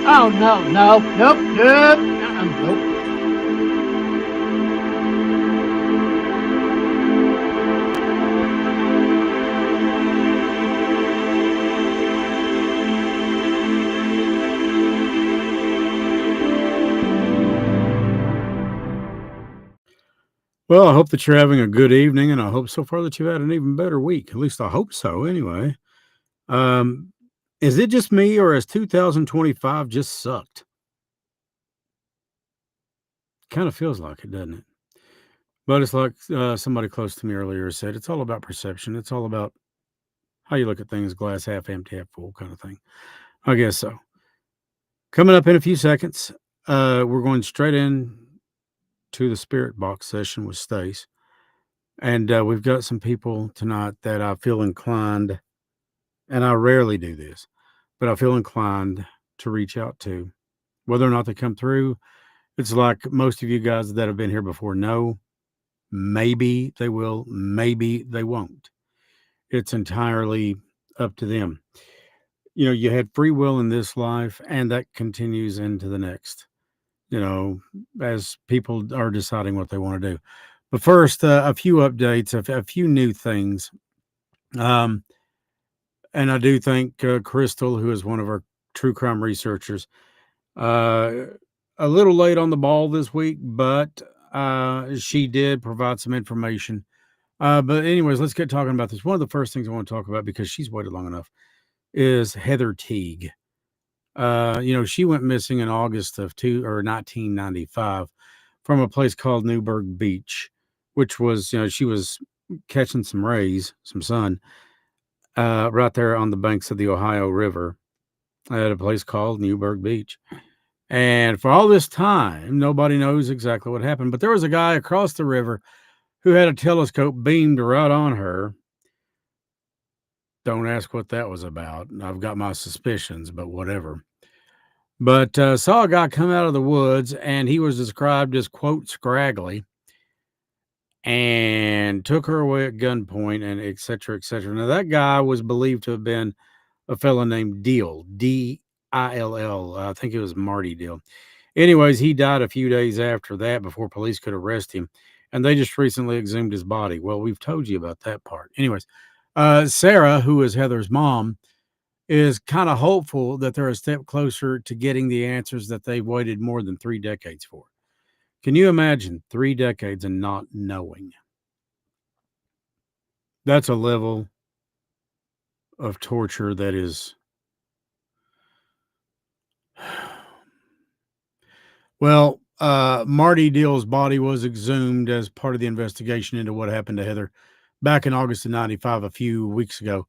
Oh, no, no, nope, nope, nope. Well, I hope that you're having a good evening, and I hope so far that you've had an even better week. At least I hope so, anyway. Um, is it just me, or has 2025 just sucked? Kind of feels like it, doesn't it? But it's like somebody close to me earlier said, it's all about perception. It's all about how you look at things, glass half empty, half full kind of thing. I guess so. Coming up in a few seconds, we're going straight in to the spirit box session with Stace. And we've got some people tonight that I feel inclined, and I rarely do this, but I feel inclined to reach out to. Whether or not they come through, it's like most of you guys that have been here before know, maybe they will, maybe they won't. It's entirely up to them. You know, you had free will in this life, and that continues into the next, you know, as people are deciding what they want to do. But first, a few updates, a few new things. Um, and I do thank Crystal, who is one of our true crime researchers. Uh, a little late on the ball this week, but she did provide some information. But anyways, let's get talking about this. One of the first things I want to talk about, because she's waited long enough, is Heather Teague. She went missing in August of 1995 from a place called Newburgh Beach, which was, she was catching some rays, some sun, right there on the banks of the Ohio River at a place called Newburgh Beach. And for all this time, nobody knows exactly what happened. But there was a guy across the river who had a telescope beamed right on her. Don't ask what that was about. I've got my suspicions, but whatever. But saw a guy come out of the woods, and he was described as, quote, scraggly, and took her away at gunpoint, and et cetera, et cetera. Now, that guy was believed to have been a fellow named Deal, Dill. I think it was Marty Deal. Anyways, he died a few days after that before police could arrest him, and they just recently exhumed his body. Well, we've told you about that part. Anyways, Sarah, who is Heather's mom, is kind of hopeful that they're a step closer to getting the answers that they've waited more than 3 decades for. Can you imagine 3 decades and not knowing? That's a level of torture that is well, Marty Deal's body was exhumed as part of the investigation into what happened to Heather back in August of 95, a few weeks ago.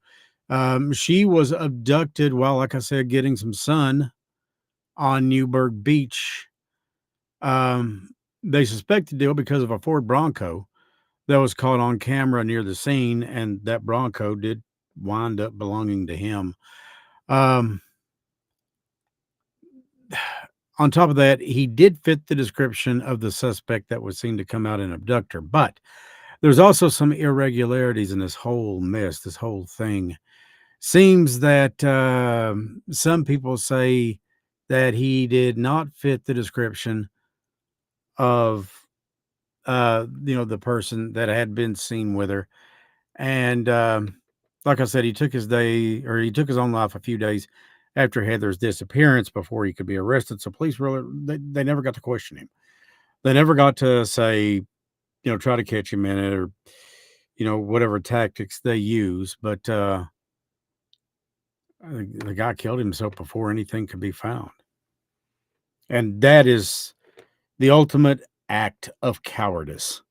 She was abducted while, like I said, getting some sun on Newburgh Beach. They suspected Deal because of a Ford Bronco that was caught on camera near the scene, and that Bronco did wind up belonging to him. Um, on top of that, he did fit the description of the suspect that was seen to come out and abduct her. But there's also some irregularities in this whole mess, this whole thing. Seems that some people say that he did not fit the description of, the person that had been seen with her. And like I said, he took his own life a few days after Heather's disappearance before he could be arrested. So police really, they never got to question him. They never got to say, try to catch him in it, or, whatever tactics they use. But the guy killed himself before anything could be found. And that is the ultimate act of cowardice,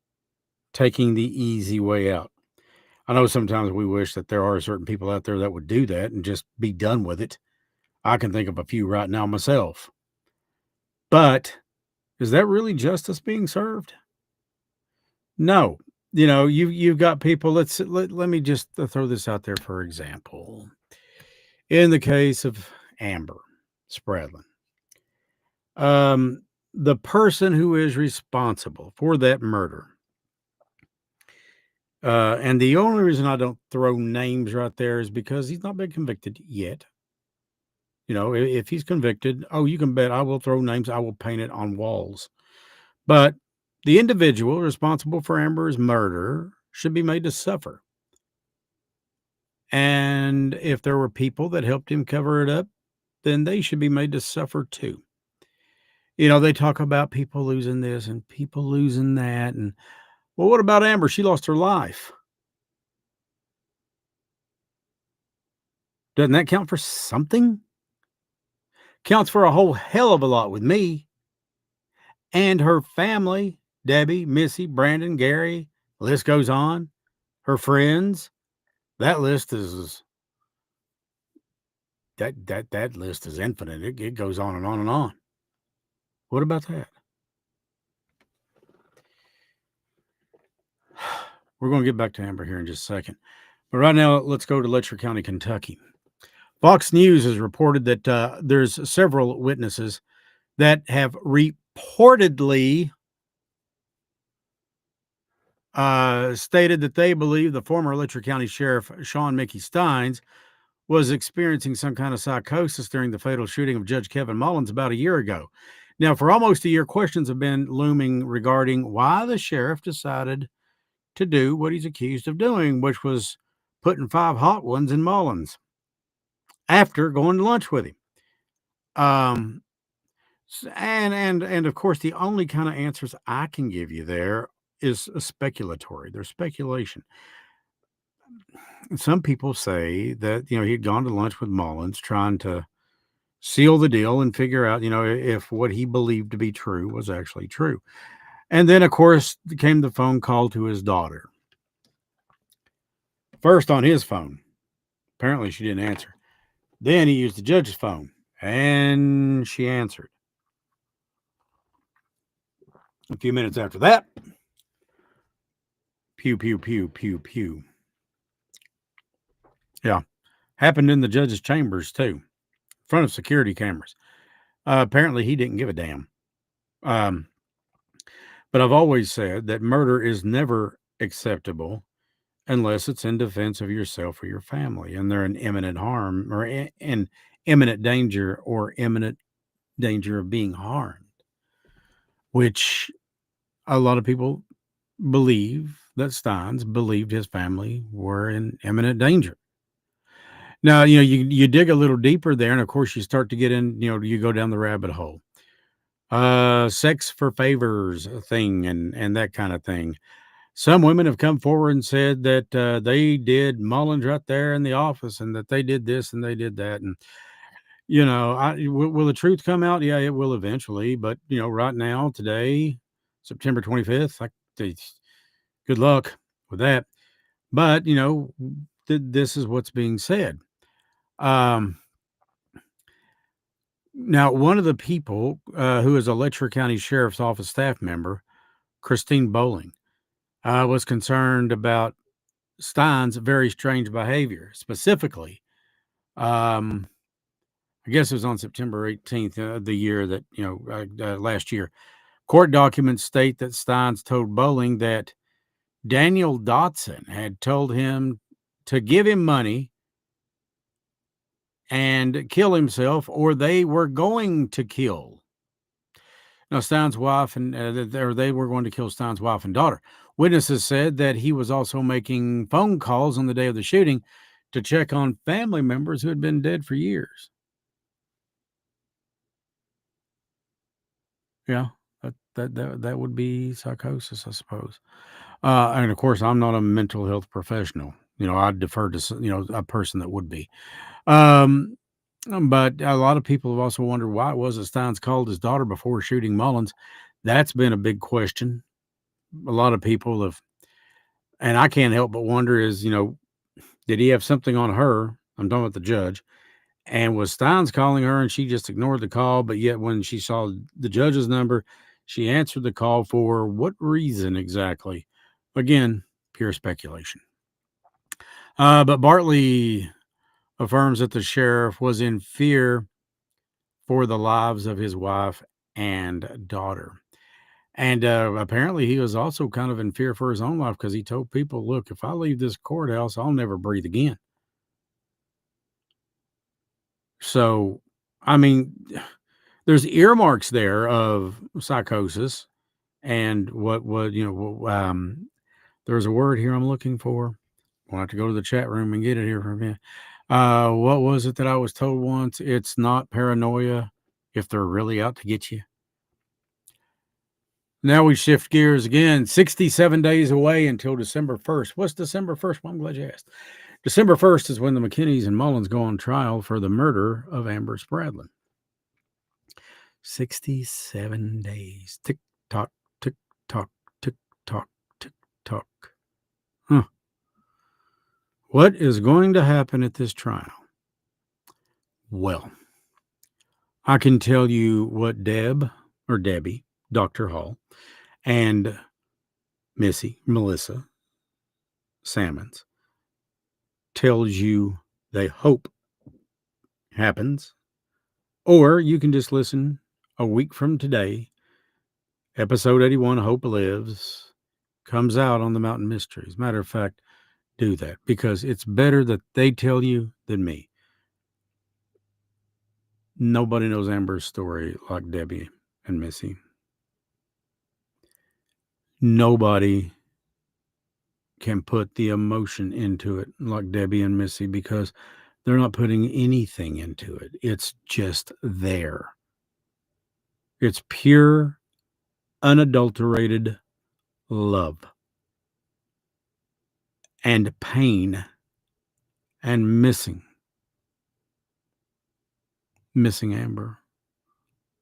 taking the easy way out. I know sometimes we wish that there are certain people out there that would do that and just be done with it. I can think of a few right now myself. But is that really justice being served? No. You've got people. Let me just throw this out there for example. In the case of Amber Spradlin, the person who is responsible for that murder, and the only reason I don't throw names right there is because he's not been convicted yet. If he's convicted, oh, you can bet I will throw names, I will paint it on walls. But the individual responsible for Amber's murder should be made to suffer. And if there were people that helped him cover it up, then they should be made to suffer too. They talk about people losing this and people losing that. And well, what about Amber? She lost her life. Doesn't that count for something? Counts for a whole hell of a lot with me and her family. Debbie, Missy, Brandon, Gary, list goes on. Her friends. That list is that list is infinite. It goes on and on and on. What about that? We're going to get back to Amber here in just a second. But right now, let's go to Letcher County, Kentucky. Fox News has reported that there's several witnesses that have reportedly stated that they believe the former Letcher County Sheriff, Sean Mickey Steins, was experiencing some kind of psychosis during the fatal shooting of Judge Kevin Mullins about a year ago. Now, for almost a year, questions have been looming regarding why the sheriff decided to do what he's accused of doing, which was putting 5 hot ones in Mullins after going to lunch with him. And of course, the only kind of answers I can give you there is speculatory. There's speculation. Some people say that he'd gone to lunch with Mullins trying to seal the deal and figure out if what he believed to be true was actually true. And then, of course, came the phone call to his daughter. First on his phone. Apparently, she didn't answer. Then he used the judge's phone, and she answered. A few minutes after that, pew, pew, pew, pew, pew. Yeah. Happened in the judge's chambers, too, in front of security cameras. Apparently, he didn't give a damn. But I've always said that murder is never acceptable unless it's in defense of yourself or your family, and they're in imminent harm or in imminent danger or imminent danger of being harmed, which a lot of people believe that Steins believed his family were in imminent danger. Now, you dig a little deeper there, and of course you start to get in, you go down the rabbit hole. Sex for favors thing and that kind of thing. Some women have come forward and said that they did Mullins right there in the office and that they did this and they did that. And, will the truth come out? Yeah, it will eventually. But, right now, today, September 25th, good luck with that. But, this is what's being said. Now, one of the people who is a Letcher County Sheriff's Office staff member, Christine Bowling, was concerned about Stein's very strange behavior. Specifically, I guess it was on September 18th, the year that, last year. Court documents state that Steins told Bowling that Daniel Dotson had told him to give him money and kill himself, or they were going to kill. Now, Stein's wife they were going to kill Stein's wife and daughter. Witnesses said that he was also making phone calls on the day of the shooting to check on family members who had been dead for years. Yeah, that would be psychosis, I suppose. And of course, I'm not a mental health professional. I'd defer to a person that would be. But a lot of people have also wondered why it was that Steins called his daughter before shooting Mullins. That's been a big question. A lot of people have, and I can't help but wonder is, did he have something on her? I'm talking about the judge. And was Steins calling her and she just ignored the call? But yet when she saw the judge's number, she answered the call for what reason exactly? Again, pure speculation. But Bartley affirms that the sheriff was in fear for the lives of his wife and daughter. And apparently he was also kind of in fear for his own life because he told people, look, if I leave this courthouse, I'll never breathe again. So I mean, there's earmarks there of psychosis and there's a word here I'm looking for. I'll have to go to the chat room and get it here from you. What was it that I was told once? It's not paranoia if they're really out to get you. Now we shift gears again. 67 days away until December 1st. What's December 1st? Well, I'm glad you asked. December 1st is when the McKinneys and Mullins go on trial for the murder of Amber Spradlin. 67 days. Tick tock, tick tock, tick tock, tick tock. Huh. What is going to happen at this trial? Well, I can tell you what Debbie, Dr. Hall, and Melissa Salmons tells you they hope happens, or you can just listen a week from today. Episode 81, Hope Lives, comes out on the Mountain Mysteries. Matter of fact, do that because it's better that they tell you than me. Nobody knows Amber's story like Debbie and Missy. Nobody can put the emotion into it like Debbie and Missy because they're not putting anything into it. It's just there. It's pure, unadulterated love and pain and missing Amber,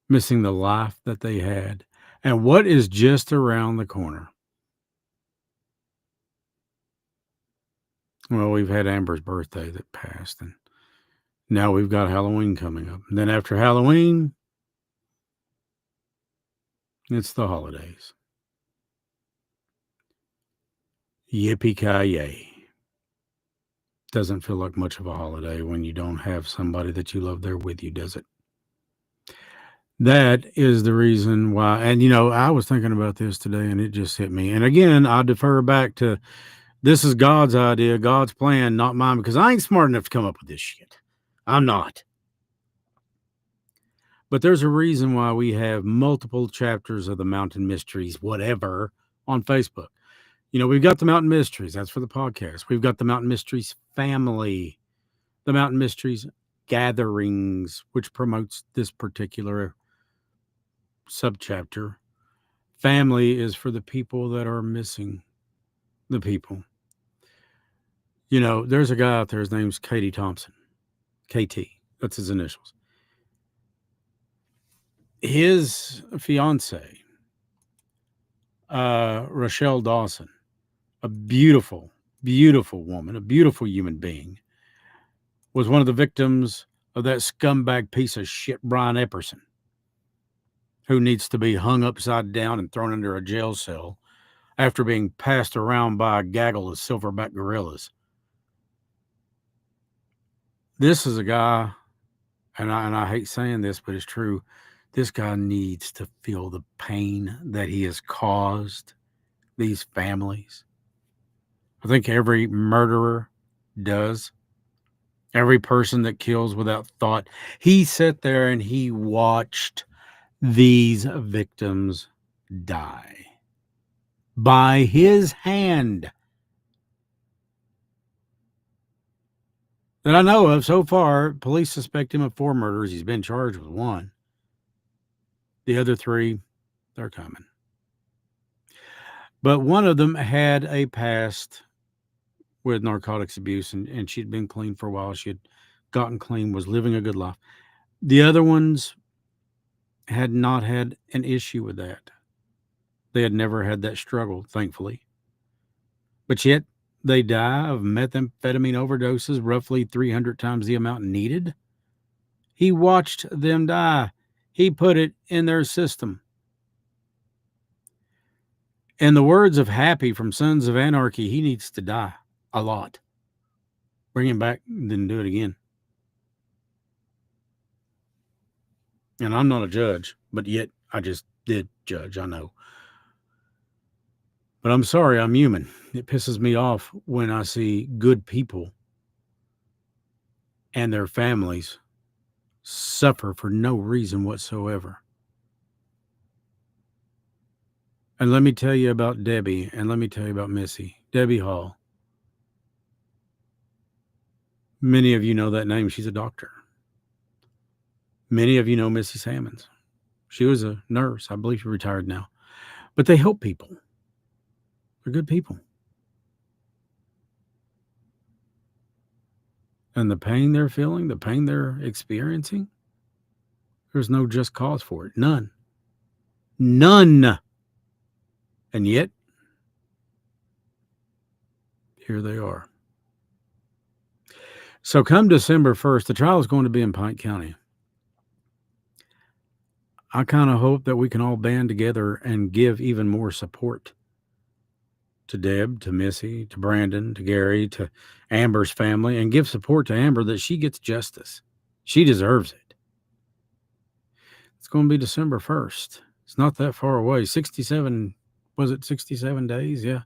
missing the life that they had and what is just around the corner. Well, we've had Amber's birthday that passed, and now we've got Halloween coming up. And then after Halloween, it's the holidays. Yippee-ki-yay. Doesn't feel like much of a holiday when you don't have somebody that you love there with you, does it? That is the reason why. And, I was thinking about this today, and it just hit me. And again, I defer back to this is God's idea, God's plan, not mine, because I ain't smart enough to come up with this shit. I'm not. But there's a reason why we have multiple chapters of the Mountain Mysteries, whatever, on Facebook. We've got the Mountain Mysteries. That's for the podcast. We've got the Mountain Mysteries family, the Mountain Mysteries gatherings, which promotes this particular subchapter. Family is for the people that are missing the people. There's a guy out there. His name's Katie Thompson. KT. That's his initials. His fiance, Rochelle Dawson, a beautiful, beautiful woman, a beautiful human being, was one of the victims of that scumbag piece of shit, Brian Epperson, who needs to be hung upside down and thrown into a jail cell after being passed around by a gaggle of silverback gorillas. This is a guy, and I hate saying this, but it's true. This guy needs to feel the pain that he has caused these families. I think every murderer does. Every person that kills without thought. He sat there and he watched these victims die by his hand. That I know of so far, police suspect him of 4 murders. He's been charged with 1. The other 3, they're coming. But one of them had a past with narcotics abuse, and she'd been clean for a while. She had gotten clean, was living a good life. The other ones had not had an issue with that. They had never had that struggle, thankfully. But yet, they die of methamphetamine overdoses, roughly 300 times the amount needed. He watched them die. He put it in their system. In the words of Happy from Sons of Anarchy, he needs to die a lot. Bring him back, then do it again. And I'm not a judge, but yet I just did judge, I know. But I'm sorry, I'm human. It pisses me off when I see good people and their families suffer for no reason whatsoever. And let me tell you about Debbie, and let me tell you about Missy. Debbie Hall. Many of you know that name. She's a doctor. Many of you know Missy Salmons. She was a nurse. I believe she's retired now. But they help people. They're good people. And the pain they're feeling, the pain they're experiencing, there's no just cause for it. None. None. And yet, here they are. So come December 1st, the trial is going to be in Pike County. I kind of hope that we can all band together and give even more support to Deb, to Missy, to Brandon, to Gary, to Amber's family, and give support to Amber that she gets justice. She deserves it. It's going to be December 1st. It's not that far away. 67 days? Yeah.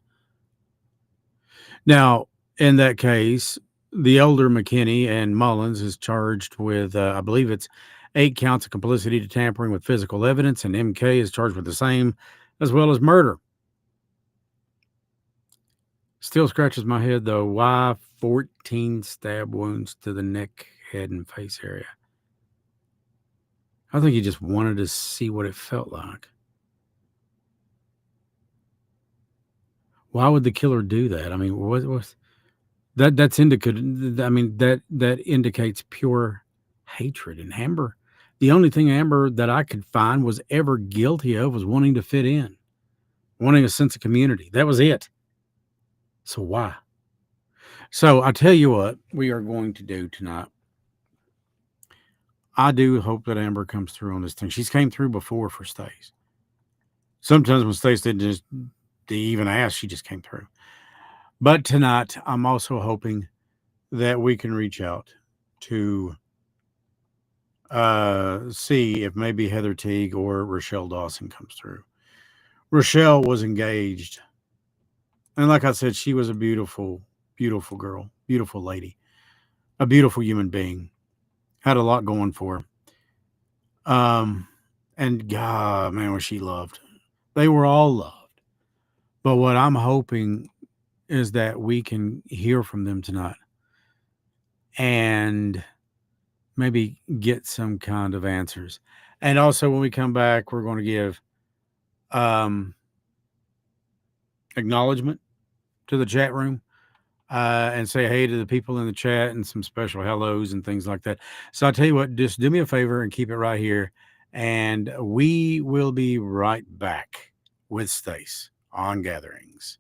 Now, in that case, the elder McKinney and Mullins is charged with, I believe it's 8 counts of complicity to tampering with physical evidence, and MK is charged with the same, as well as murder. Still scratches my head, though. Why 14 stab wounds to the neck, head, and face area? I think he just wanted to see what it felt like. Why would the killer do that? I mean, that's indicated. I mean, that indicates pure hatred. And Amber, the only thing Amber that I could find was ever guilty of was wanting to fit in, wanting a sense of community. That was it. So why? So I tell you what we are going to do tonight. I do hope that Amber comes through on this thing. She's came through before for Stace. Sometimes when Stace didn't just even ask, she just came through. But tonight, I'm also hoping that we can reach out to see if maybe Heather Teague or Rochelle Dawson comes through. Rochelle was engaged. And like I said, she was a beautiful, beautiful girl, beautiful lady, a beautiful human being, had a lot going for her. And God, man, was she loved. They were all loved. But what I'm hoping is that we can hear from them tonight and maybe get some kind of answers. And also when we come back, we're going to give acknowledgement to the chat room and say hey to the people in the chat and some special hellos and things like that. So I'll tell you what, just do me a favor and keep it right here. And we will be right back with Stace on Gatherings.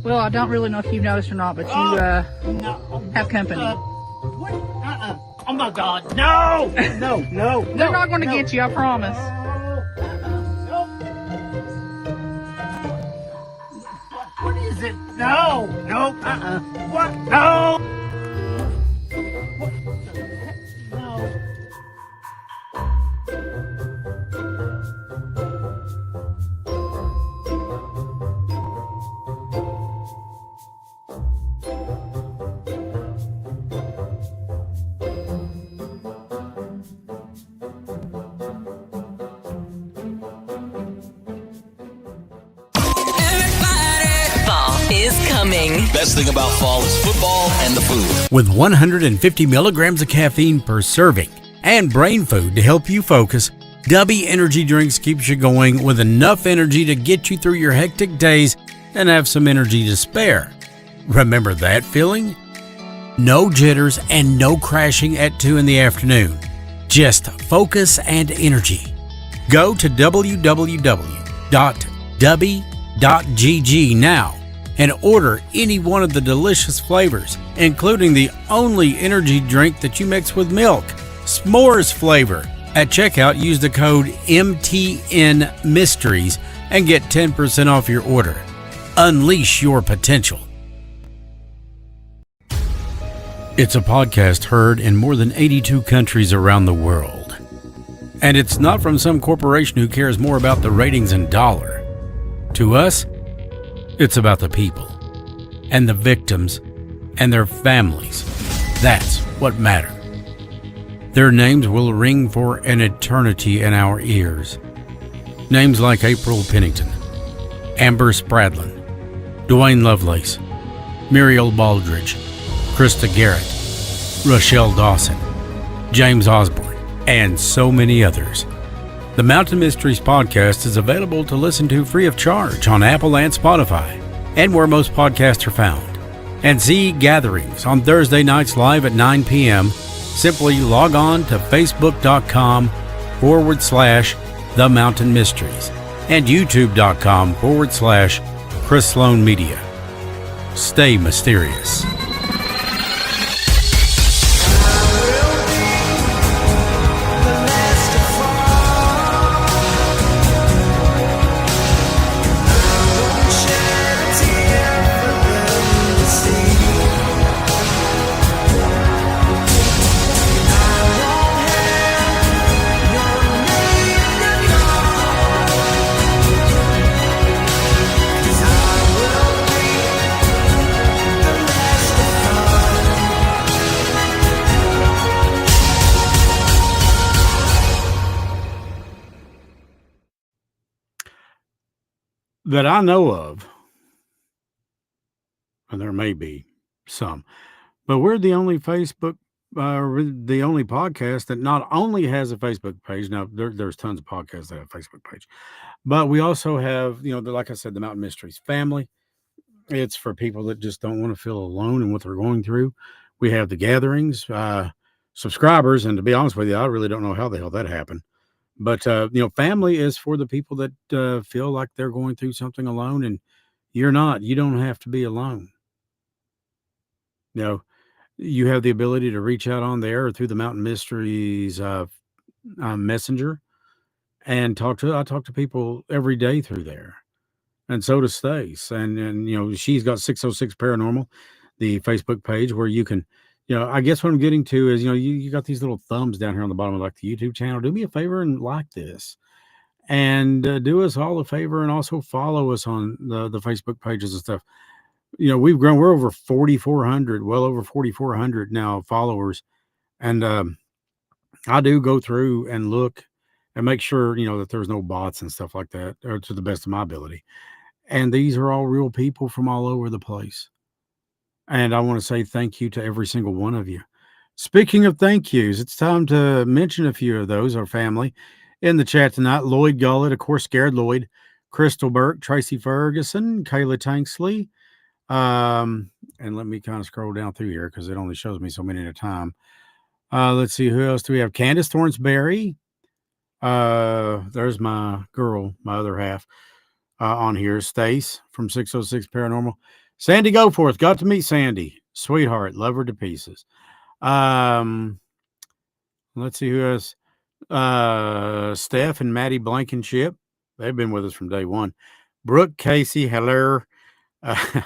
Well, I don't really know if you've noticed or not, but you have company. What? Oh my God! No! No! They're not going to get you, I promise. What is it? No! What? No! What the heck? No! Best thing about fall is football and the food. With 150 milligrams of caffeine per serving and brain food to help you focus, Dubby Energy Drinks keeps you going with enough energy to get you through your hectic days and have some energy to spare. Remember that feeling? No jitters and no crashing at 2 in the afternoon. Just focus and energy. Go to www.dubbyenergydrinks.com now and order any one of the delicious flavors, including the only energy drink that you mix with milk, s'mores flavor. At checkout, use the code MTN Mysteries and get 10% off your order. Unleash your potential. It's a podcast heard in more than 82 countries around the world. And it's not from some corporation who cares more about the ratings and dollar. To us, it's about the people and the victims and their families. That's what matters. Their names will ring for an eternity in our ears. Names like April Pennington, Amber Spradlin, Dwayne Lovelace, Muriel Baldridge, Krista Garrett, Rochelle Dawson, James Osborne, and so many others. The Mountain Mysteries podcast is available to listen to free of charge on Apple and Spotify, and where most podcasts are found. And see gatherings on Thursday nights live at 9 p.m. Simply log on to facebook.com/The Mountain Mysteries and youtube.com/Chris Sloan Media. Stay mysterious. That I know of, and there may be some, but we're the only the only podcast that not only has a Facebook page. Now there's tons of podcasts that have a Facebook page, but we also have, like I said, the Mountain Mysteries family. It's for people that just don't want to feel alone in what they're going through. We have the gatherings, subscribers, and to be honest with you, I really don't know how the hell that happened. But, family is for the people that feel like they're going through something alone, and you're not. You don't have to be alone. You have the ability to reach out on there or through the Mountain Mysteries messenger and I talk to people every day through there. And so does Stace. And she's got 606 Paranormal, the Facebook page where you can, I guess what I'm getting to is, you got these little thumbs down here on the bottom of like the YouTube channel. Do me a favor and like this, and do us all a favor and also follow us on the Facebook pages and stuff. We've grown. We're over 4,400, well over 4,400 now followers. And I do go through and look and make sure, that there's no bots and stuff like that, or to the best of my ability. And these are all real people from all over the place. And I want to say thank you to every single one of you. Speaking of thank yous, it's time to mention a few of those, our family, in the chat tonight. Lloyd Gullett, of course, Scared Lloyd, Crystal Burke, Tracy Ferguson, Kayla Tanksley. And let me kind of scroll down through here because it only shows me so many at a time. Let's see, who else do we have? Candace Thornsberry. There's my girl, my other half, on here. Stace from 606 Paranormal. Sandy Goforth, got to meet Sandy. Sweetheart, love her to pieces. Let's see who else. Steph and Maddie Blankenship. They've been with us from day one. Brooke Casey Heller. I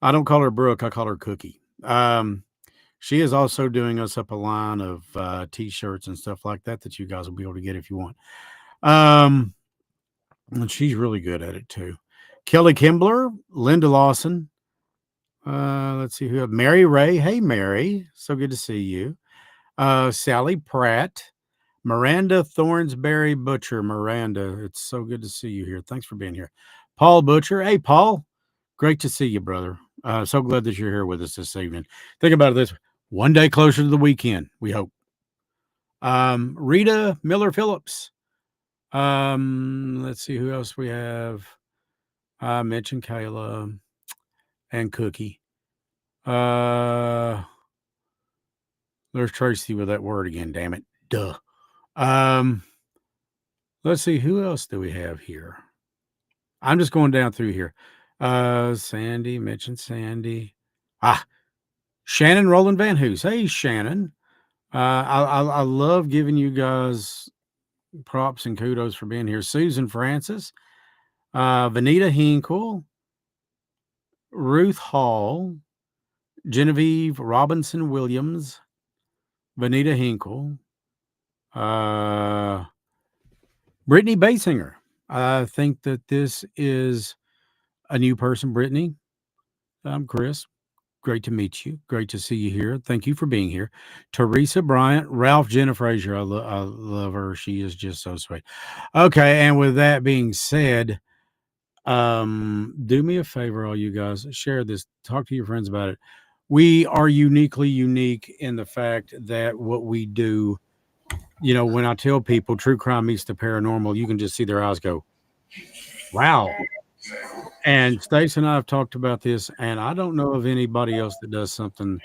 don't call her Brooke, I call her Cookie. She is also doing us up a line of t-shirts and stuff like that you guys will be able to get if you want. And she's really good at it too. Kelly Kimbler, Linda Lawson. Let's see who have Mary Ray. Hey, Mary. So good to see you. Sally Pratt. Miranda Thornsberry Butcher. Miranda, it's so good to see you here. Thanks for being here. Paul Butcher. Hey, Paul. Great to see you, brother. So glad that you're here with us this evening. Think about it this way. One day closer to the weekend, we hope. Rita Miller Phillips. Let's see who else we have. I mentioned Kayla and Cookie. There's Tracy with that word again, damn it. Duh. Let's see, who else do we have here? I'm just going down through here. Sandy, mentioned Sandy. Shannon Roland Van Hoos. Hey, Shannon. I love giving you guys props and kudos for being here. Susan Francis, Vanita Hinkle, Ruth Hall, Genevieve Robinson Williams, Vanita Hinkle, Brittany Basinger. I think that this is a new person, Brittany. I'm Chris. Great to meet you. Great to see you here. Thank you for being here. Teresa Bryant, Ralph Jenna Frazier. I love her. She is just so sweet. Okay, and with that being said, do me a favor, all you guys. Share this. Talk to your friends about it. We are uniquely unique in the fact that what we do, when I tell people true crime meets the paranormal, you can just see their eyes go, wow. And Stace and I have talked about this, and I don't know of anybody else that does something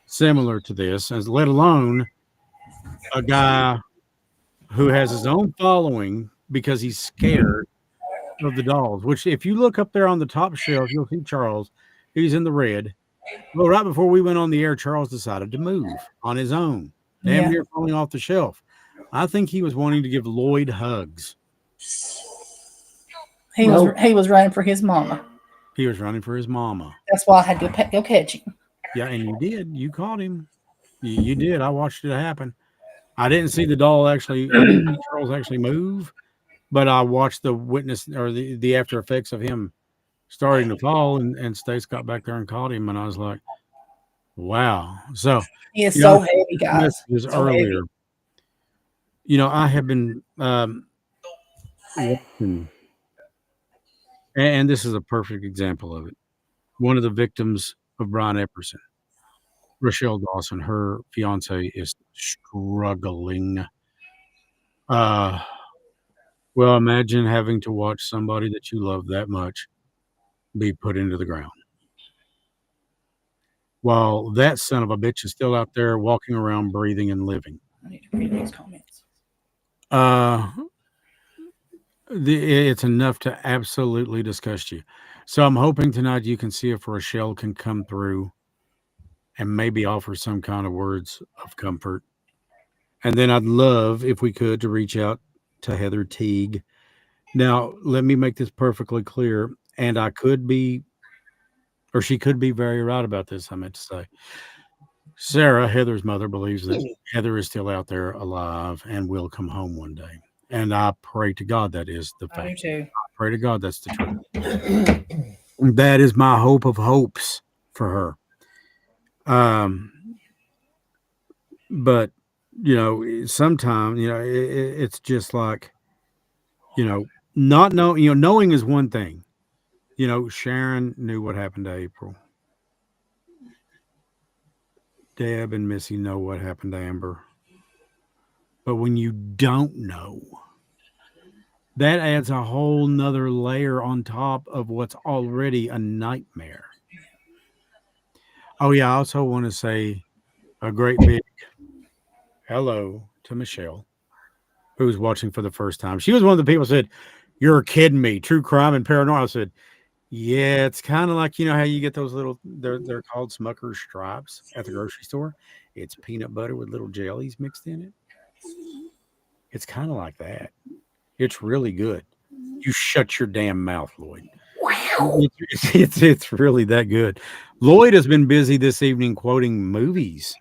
similar to this, as let alone a guy who has his own following because he's scared of the dolls. Which, if you look up there on the top shelf, you'll see Charles. He's in the red. Well, right before we went on the air, Charles decided to move on his own, damn near falling off the shelf. I think he was wanting to give Lloyd hugs. He was running for his mama. He was running for his mama. That's why I had to go catch him. Yeah, and you did. You caught him. You did. I watched it happen. I didn't see the doll actually, Charles actually move, but I watched the witness or the after effects of him starting to fall, and Stace got back there and caught him, and I was like, wow. So he is so heavy, guys. This was earlier. I have been watching. And this is a perfect example of it. One of the victims of Brian Epperson, Rochelle Dawson, her fiance is struggling. Well, imagine having to watch somebody that you love that much be put into the ground, while that son of a bitch is still out there walking around, breathing and living. I need to read these comments. It's enough to absolutely disgust you. So I'm hoping tonight you can see if Rochelle can come through and maybe offer some kind of words of comfort. And then I'd love, if we could, to reach out to Heather Teague. Now, let me make this perfectly clear, and I could be, or she could be very right about this, I meant to say. Sarah, Heather's mother, believes that Heather is still out there alive and will come home one day. And I pray to God that is the fact. I do too. I pray to God that's the truth. That is my hope of hopes for her. But sometimes it's just like not knowing. Knowing is one thing. Sharon knew what happened to April. Deb and Missy know what happened to Amber. But when you don't know, that adds a whole nother layer on top of what's already a nightmare. Oh, yeah. I also want to say a great big hello to Michelle, who's watching for the first time. She was one of the people who said, "You're kidding me. True crime and paranormal." I said, yeah, it's kind of like, how you get those little, they're called Smucker's stripes at the grocery store. It's peanut butter with little jellies mixed in it. It's kind of like that. It's really good. You shut your damn mouth, Lloyd. It's really that good. Lloyd has been busy this evening quoting movies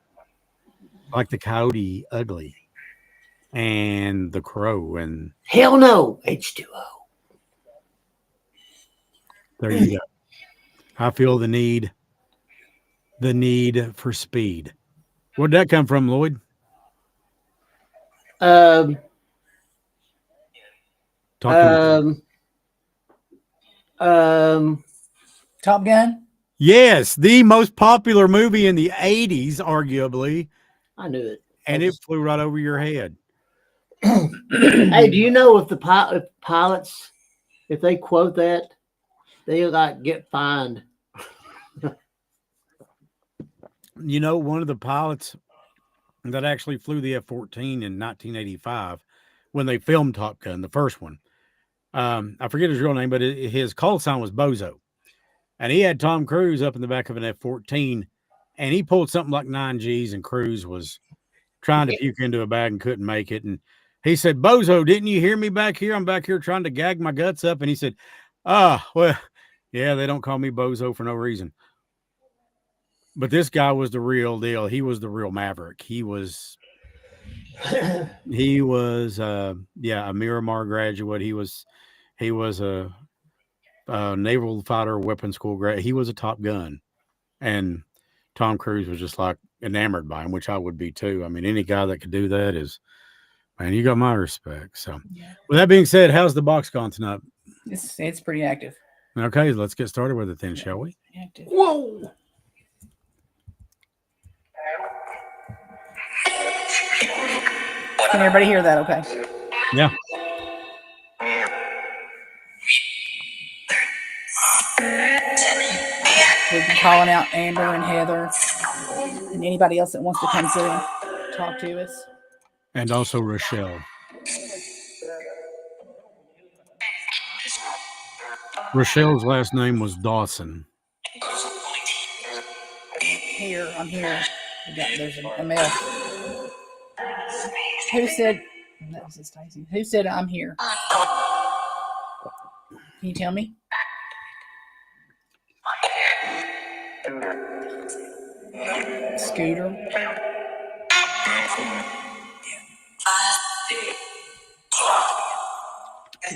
like The Coyote Ugly and The Crow and Hell no, H2O. There you go. I feel the need for speed. Where'd that come from, Lloyd? Top Gun? Yes, the most popular movie in the 80s, arguably. I knew it. And it flew right over your head. Hey, do you know if the pilots, if they quote that, they get fined? One of the pilots that actually flew the F-14 in 1985 when they filmed Top Gun, the first one. I forget his real name, but his call sign was Bozo. And he had Tom Cruise up in the back of an F-14, and he pulled something like 9 Gs, and Cruise was trying to puke into a bag and couldn't make it. And he said, Bozo, didn't you hear me back here? I'm back here trying to gag my guts up. And he said, well, yeah, they don't call me Bozo for no reason. But this guy was the real deal. He was the real maverick. He was a Miramar graduate. He was a naval fighter weapons school grad. He was a Top Gun. And Tom Cruise was just like enamored by him, which I would be too. I mean, any guy that could do that is, man, you got my respect. So with that being said, how's the box gone tonight? It's pretty active. Okay, let's get started with it then, shall we? Active. Whoa! Can everybody hear that? Okay. Yeah. We've been calling out Amber and Heather and anybody else that wants to come through and talk to us. And also Rochelle. Rochelle's last name was Dawson. Here, I'm here. There's a mail. Who said? That was Stacy. Who said I'm here? Can you tell me? Scooter. I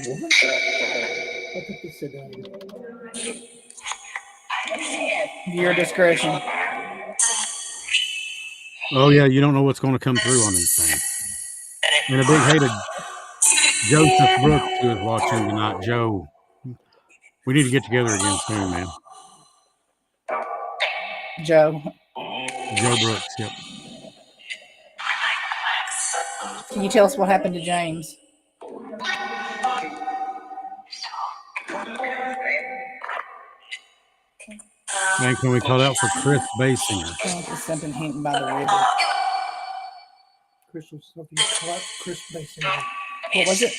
think they said that. Your discretion. Oh, yeah, you don't know what's going to come through on these things. And a big hey to Joseph Brooks, who is watching tonight. Joe, we need to get together again soon, man. Joe Brooks, yep. Can you tell us what happened to James? Man, can we call out for Chris Basinger? I think it's something hidden by the river. Chris Basin. What was it?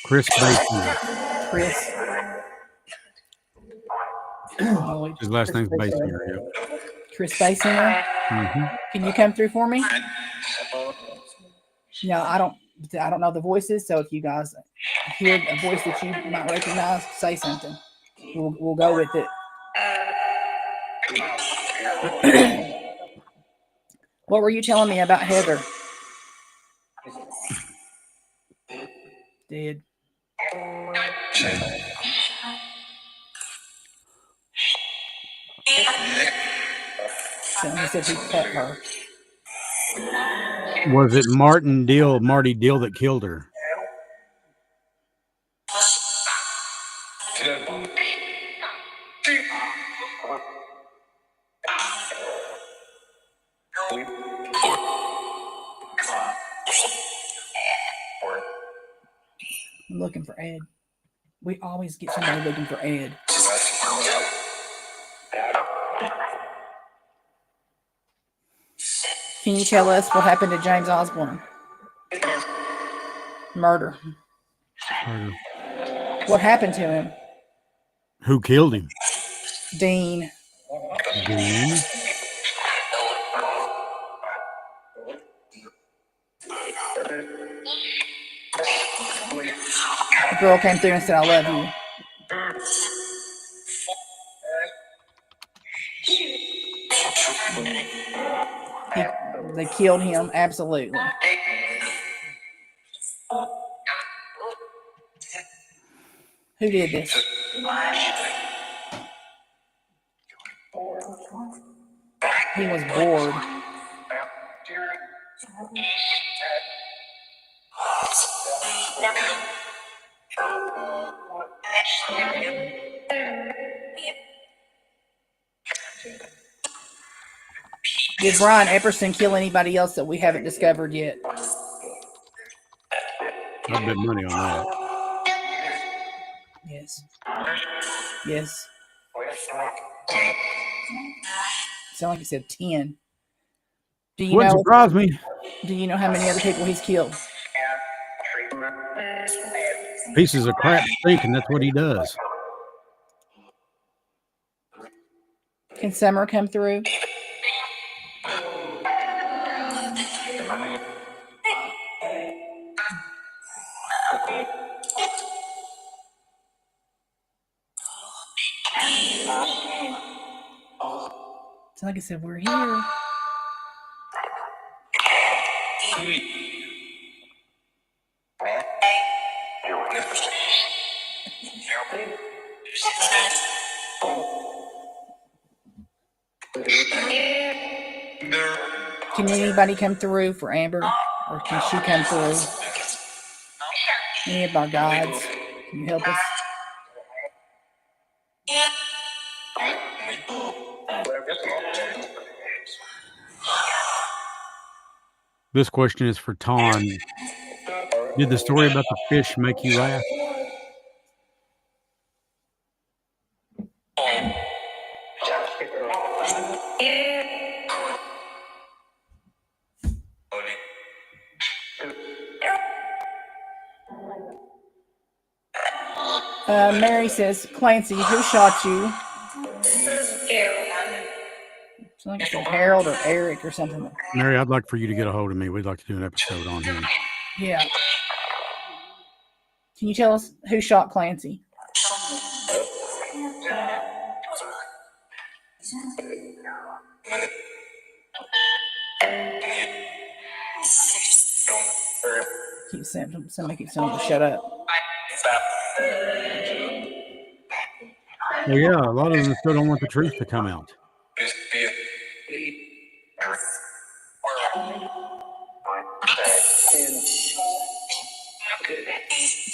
Chris Basinger. Chris. His last name's Basinger, yep. Chris Basinger. Mm-hmm. Can you come through for me? No, I don't know the voices, so if you guys hear a voice that you might recognize, say something. We'll go with it. What were you telling me about Heather? Dead. He said he cut her. Was it Marty Deal that killed her? I'm looking for Ed. We always get somebody looking for Ed. Can you tell us what happened to James Osborne? Murder. What happened to him? Who killed him? Dean. Dean? The girl came through and said, I love you. They killed him, absolutely. Who did this? He was bored. Did Brian Epperson kill anybody else that we haven't discovered yet? I'd bet money on that. Yes. Yes. Sound like he said 10. Do you Wouldn't know? surprise me. Do you know how many other people he's killed? Pieces of crap stink, and that's what he does. Can Summer come through? So like I said, we're here. Can anybody come through for Amber? Or can she come through? Any of our gods, can you help us? This question is for Ton. Did the story about the fish make you laugh? Mary says, Clancy, who shot you? So like I said, Harold or Eric or something. Mary, I'd like for you to get a hold of me. We'd like to do an episode on him. Yeah. Can you tell us who shot Clancy? Keep saying, somebody keeps telling him to shut up. Well, yeah, a lot of them still don't want the truth to come out.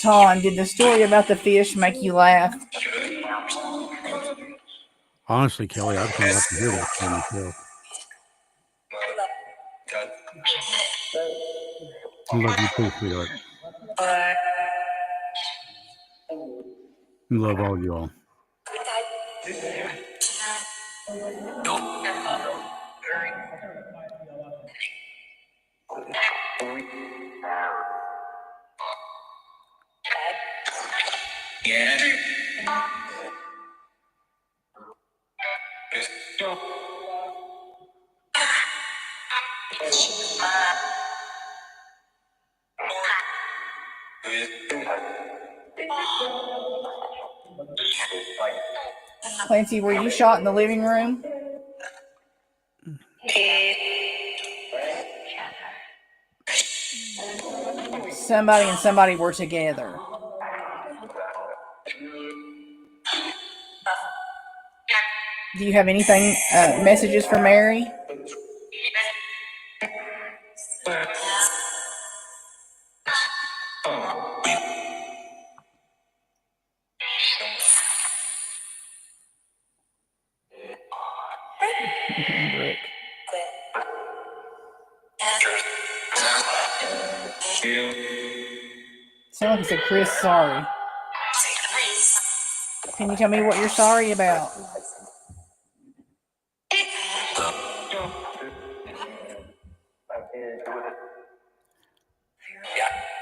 Ton, did the story about the fish make you laugh? Honestly, Kelly, I'd kind of like to hear that from myself. I love you too, sweetheart. I love all you all. Clancy, were you shot in the living room? Somebody and somebody were together. Do you have anything, messages for Mary? Brick. Someone said, Chris, sorry. Can you tell me what you're sorry about?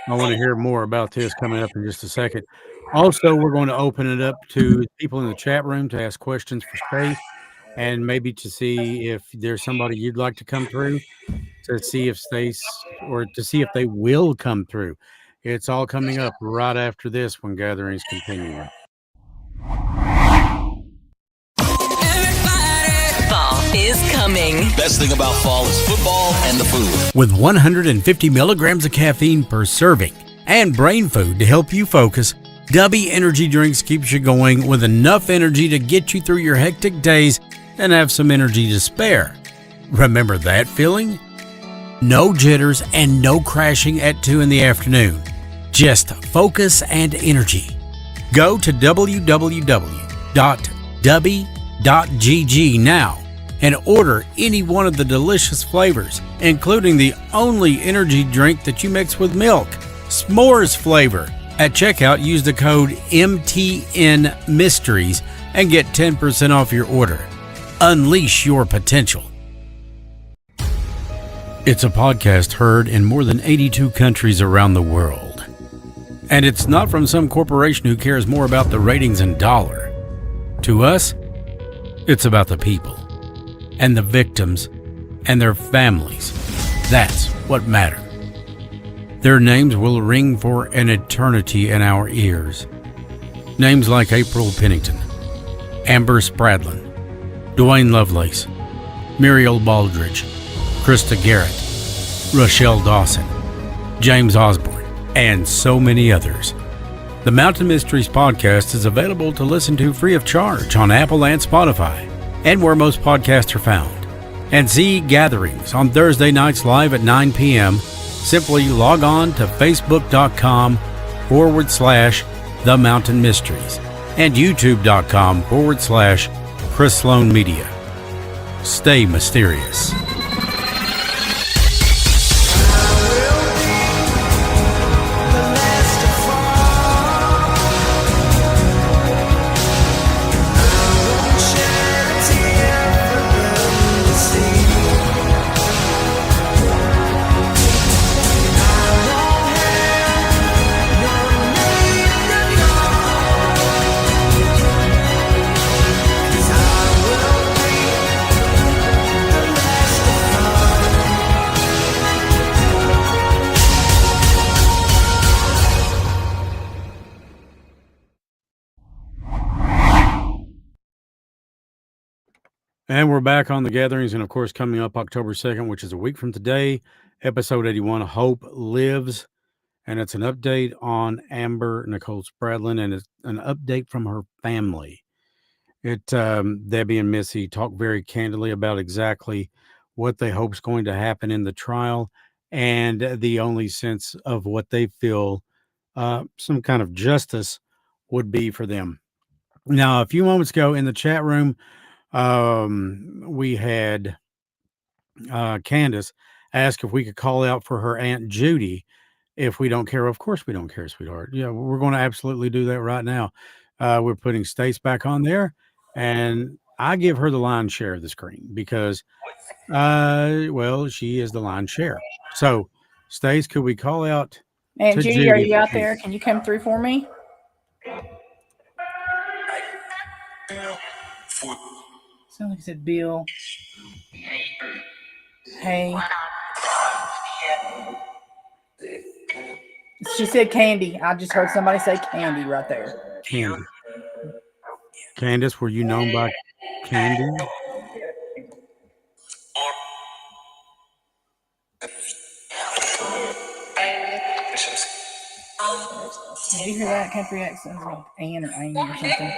I want to hear more about this coming up in just a second. Also, we're going to open it up to people in the chat room to ask questions for Stac, and maybe to see if there's somebody you'd like to come through, to see if Stac, or to see if they will come through. It's all coming up right after this when gatherings continue. Fall is coming. Best thing about fall is football and the food. With 150 milligrams of caffeine per serving and brain food to help you focus, Dubby Energy Drinks keeps you going with enough energy to get you through your hectic days and have some energy to spare. Remember that feeling? No jitters and no crashing at 2 in the afternoon. Just focus and energy. Go to www.dubby.gg now and order any one of the delicious flavors, including the only energy drink that you mix with milk, s'mores flavor. At checkout, use the code MTN Mysteries and get 10% off your order. Unleash your potential. It's a podcast heard in more than 82 countries around the world. And it's not from some corporation who cares more about the ratings and dollar. To us, it's about the people and the victims and their families. That's what matters. Their names will ring for an eternity in our ears. Names like April Pennington, Amber Spradlin, Dwayne Lovelace, Muriel Baldridge, Krista Garrett, Rochelle Dawson, James Osborne, and so many others. The Mountain Mysteries podcast is available to listen to free of charge on Apple and Spotify, and where most podcasts are found. And see gatherings on Thursday nights live at 9 p.m. Simply log on to facebook.com/The Mountain Mysteries and youtube.com/Chris Sloan Media. Stay mysterious. And we're back on the gatherings, and of course, coming up October 2nd, which is a week from today, episode 81, Hope Lives. And it's an update on Amber Nicole Spradlin, and it's an update from her family. Debbie and Missy talk very candidly about exactly what they hope is going to happen in the trial, and the only sense of what they feel some kind of justice would be for them. Now, a few moments ago in the chat room, we had Candace ask if we could call out for her Aunt Judy if we don't care. Of course we don't care, sweetheart. Yeah, we're going to absolutely do that right now. We're putting Stace back on there, and I give her the lion's share of the screen because, well, she is the lion's share. So, Stace, could we call out And to Judy, are Judy, you out please? there? Can you come through for me? Sounds like it said Bill. Hey. She said Candy. I just heard somebody say Candy right there. Candy. Candace, were you known by Candy? Did you hear that country accent? It's like Ann or Amy or something.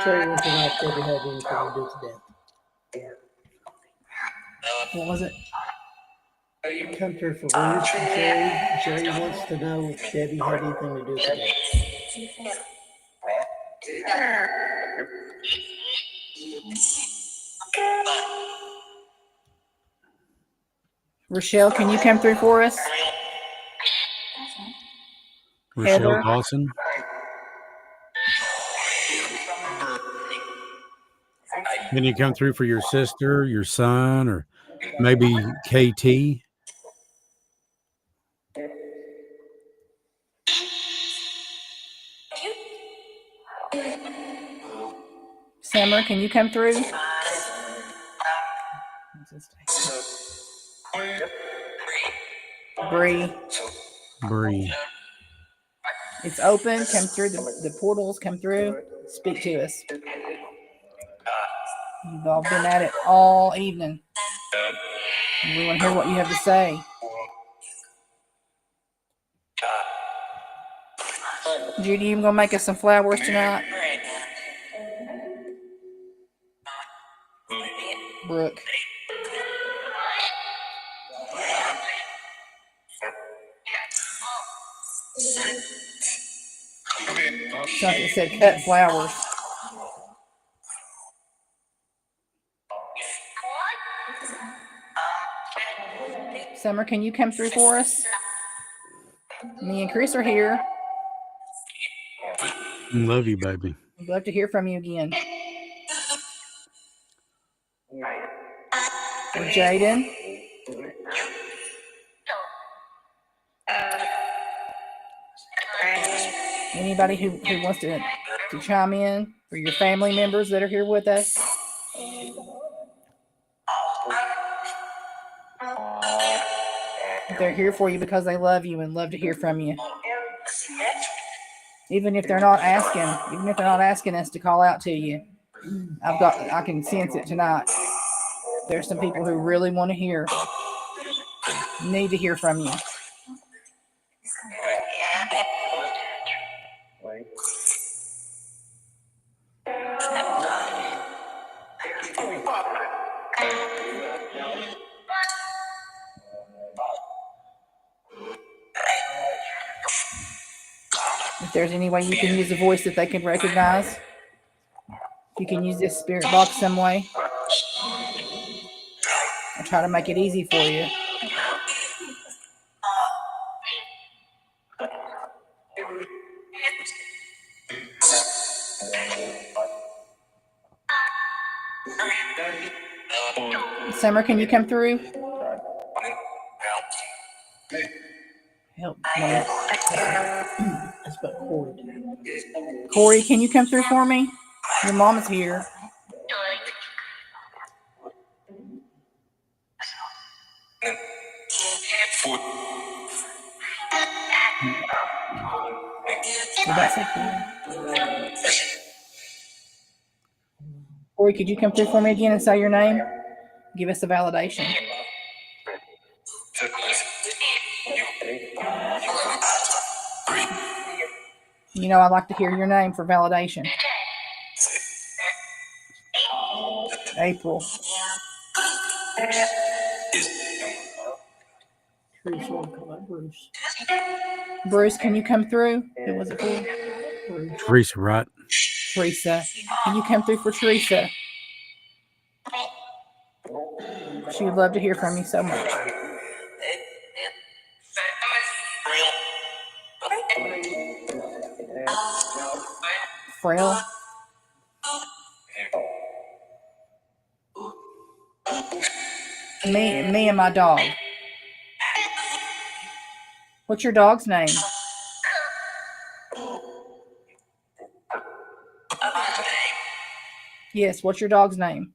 Sherry wants to know if Debbie had anything to do with that. What was it? Come through for words from Sherry. Sherry wants to know if Debbie had anything to do with that. Rochelle, can you come through for us? Rochelle Heather? Dawson? Can you come through for your sister, your son, or maybe KT? Summer, can you come through? Bree. It's open. Come through the portals. Come through. Speak to us. You've all been at it all evening. We want to hear what you have to say. Judy, you gonna make us some flowers tonight? Brooke. Something said cut flowers. Summer, can you come through for us? Me and Chris are here. Love you, baby. We'd love to hear from you again. Or Jaden. Anybody who wants to chime in, for your family members that are here with us? They're here for you because they love you and love to hear from you. Even if they're not asking us to call out to you, I can sense it tonight. There's some people who really want to need to hear from you. If there's any way you can use a voice that they can recognize, if you can use this spirit box some way, I'll try to make it easy for you. Summer, can you come through? Help me. That's about Corey. Corey, can you come through for me? Your mom is here. Corey, could you come through for me again and say your name? Give us a validation. You know, I like to hear your name for validation. April. Bruce. Bruce, can you come through? Who was it for? Teresa, right? Teresa. Can you come through for Teresa? She would love to hear from you so much. Frail. Me and my dog. What's your dog's name? Yes, what's your dog's name?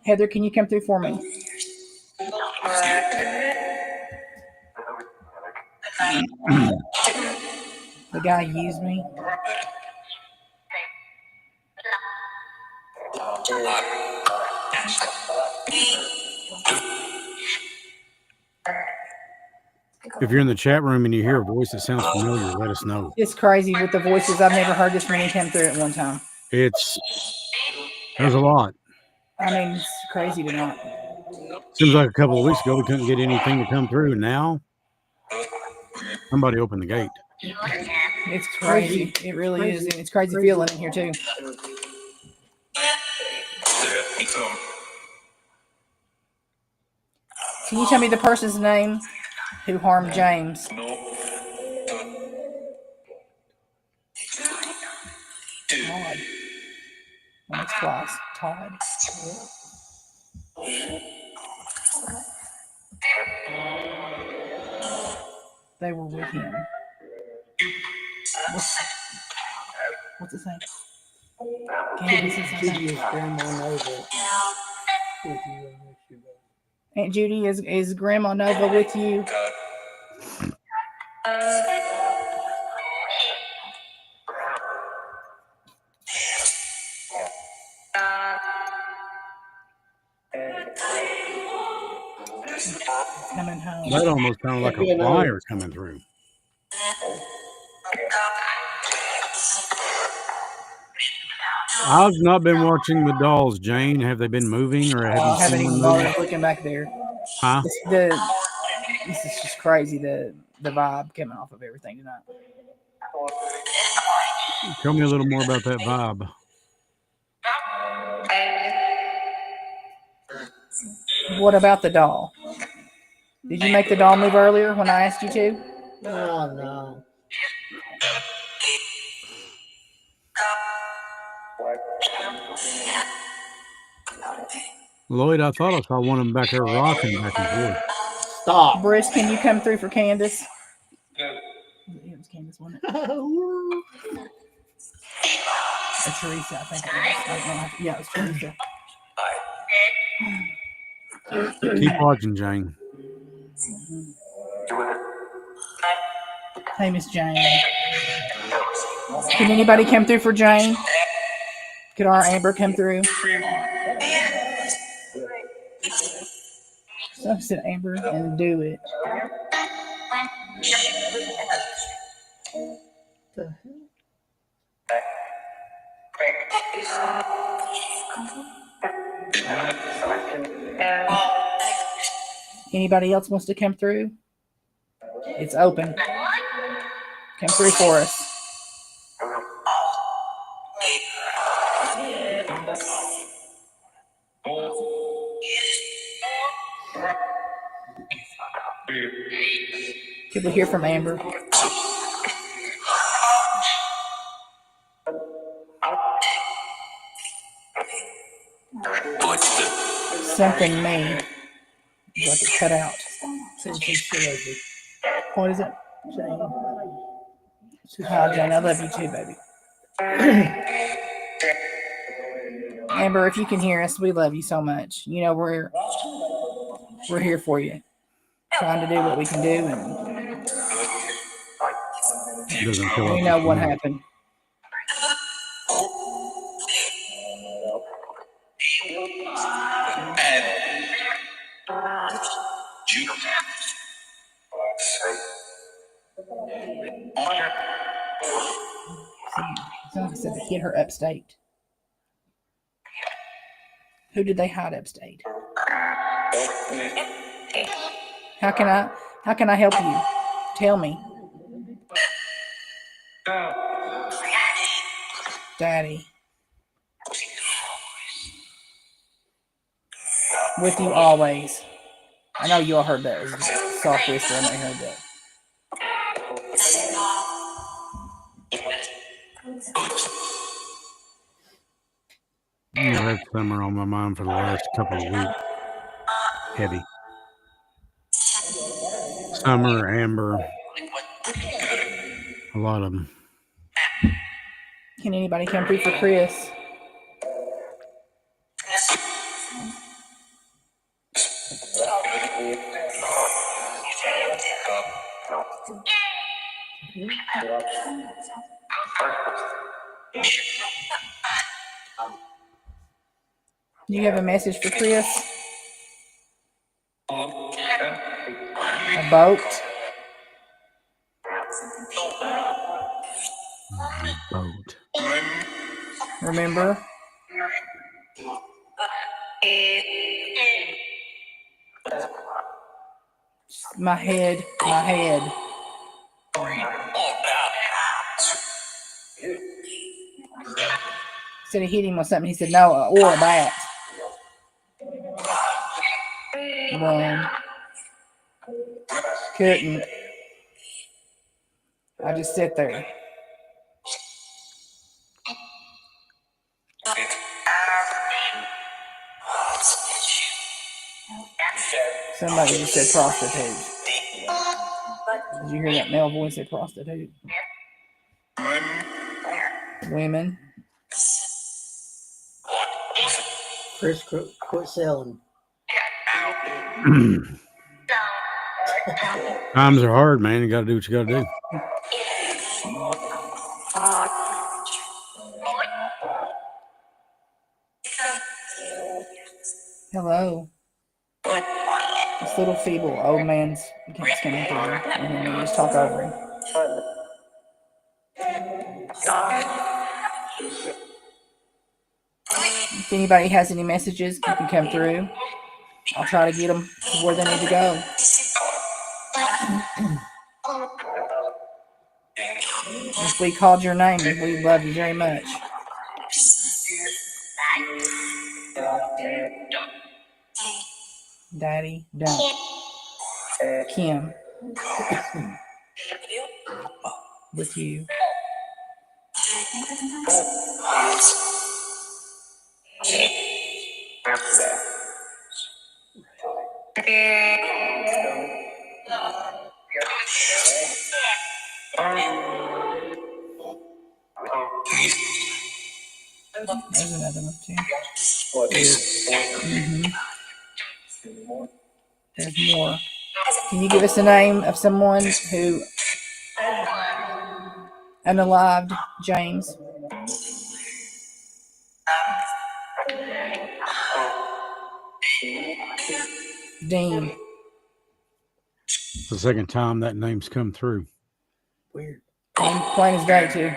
Heather, can you come through for me? The guy used me. If you're in the chat room and you hear a voice that sounds familiar, let us know. It's crazy with the voices. I've never heard this many come through at one time. There's a lot. I mean, it's crazy to not. Seems like a couple of weeks ago we couldn't get anything to come through, and now somebody opened the gate. It's crazy. It really is. And it's crazy feeling in here too. Can you tell me the person's name who harmed James? Todd. That's twice. Todd. They were with him. What's his name? Judy's grandma Nova with you. Aunt Judy, is Grandma Nova with you? Coming home. That almost sounded like a flyer coming through. I've not been watching the dolls, Jane. Have they been moving, or I haven't even bothered moving? looking back there. Huh? This is just crazy, the vibe coming off of everything tonight. Tell me a little more about that vibe. What about the doll? Did you make the doll move earlier when I asked you to? Oh, no. Lloyd, I thought I saw one of them back there rocking back and forth. Stop. Bruce, can you come through for Candace? It was Candace, wasn't it? Or Teresa, I think it was. I don't know. Yeah, it was Teresa. Keep watching, Jane. Hey, Miss Jane. Can anybody come through for Jane? Could our Amber come through? So said Amber and do it. Anybody else wants to come through? It's open. Come through for us. Could we hear from Amber? Something me. Like it cut out. What is it? Jane. Hi, Jane. I love you too, baby. Amber, if you can hear us, we love you so much. You know, we're here for you. Trying to do what we can do, and Doesn't feel like we know it's what me. happened. Someone said they hit her upstate. Who did they hide upstate? How can I help you? Tell me. Daddy. With you always. I know you all heard that. It was a soft whisper, and I heard that. I've had summer on my mind for the last couple of weeks. Heavy. Summer, Amber. A lot of them. Can anybody come through for Chris? Do you have a message for Chris? A boat? Boat. Remember? My head. Said he hit him with something. He said, no, or a bat. Run. Couldn't. I just sit there. Somebody just said prostitute. Did you hear that male voice say prostitute? Women. Chris, quit selling. Times are hard, man. You got to do what you got to do. Hello. This little feeble old man's keeps coming through, and then you just talk over him. If anybody has any messages, you can come through. I'll try to get them to where they need to go. If we called your name, we love you very much. Daddy, don't. Kim. With you. There's another one too. There's more. Can you give us the name of someone who unalived James? Dean. It's the second time that name's come through. Weird. Plain as day too.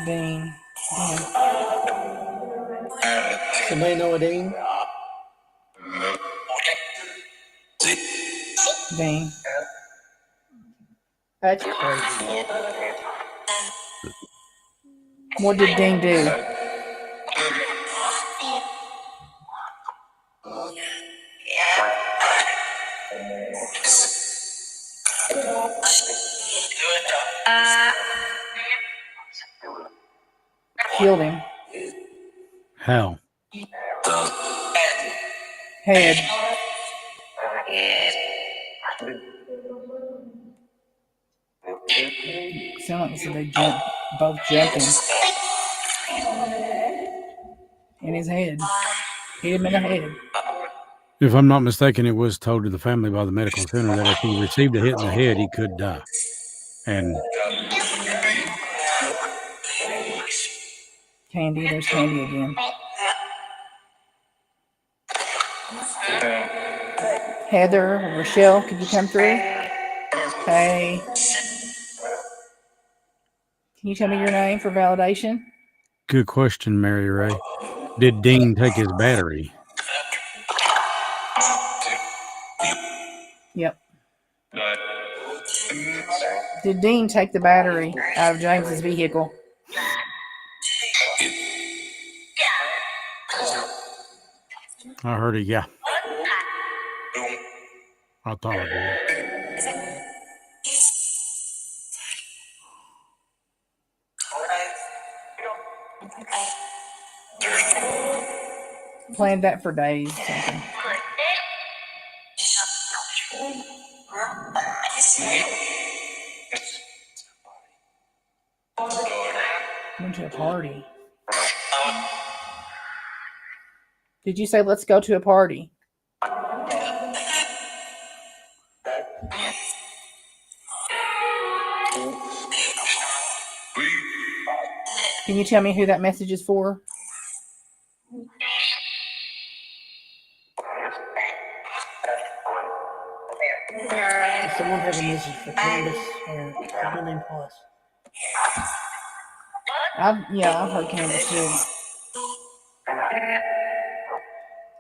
Dean. Somebody know a Dean? Dean. That's crazy. What did Dean do? Killed him. How? Head. Sound like they both jumped him. In his head. Hit him in the head. If I'm not mistaken, it was told to the family by the medical center that if he received a hit in the head, he could die. And Candy, there's Candy again. Heather, Rochelle, could you come through? Hey. Can you tell me your name for validation? good question, Mary Ray. Did Dean take his battery? Yep. Did Dean take the battery out of James's vehicle? I heard it, yeah. I thought I did. Planned that for days. Something. Went to a party. Did you say let's go to a party? Can you tell me who that message is for? Someone has a message for Candace or something named Plus. I've heard Candace too.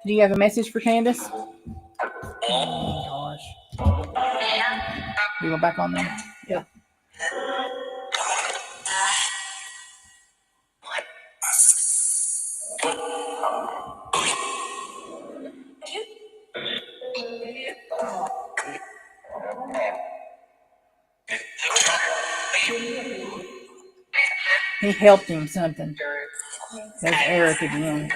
Do you have a message for Candace? Oh gosh. You go back on there? Yeah. He helped him something. There's Eric again.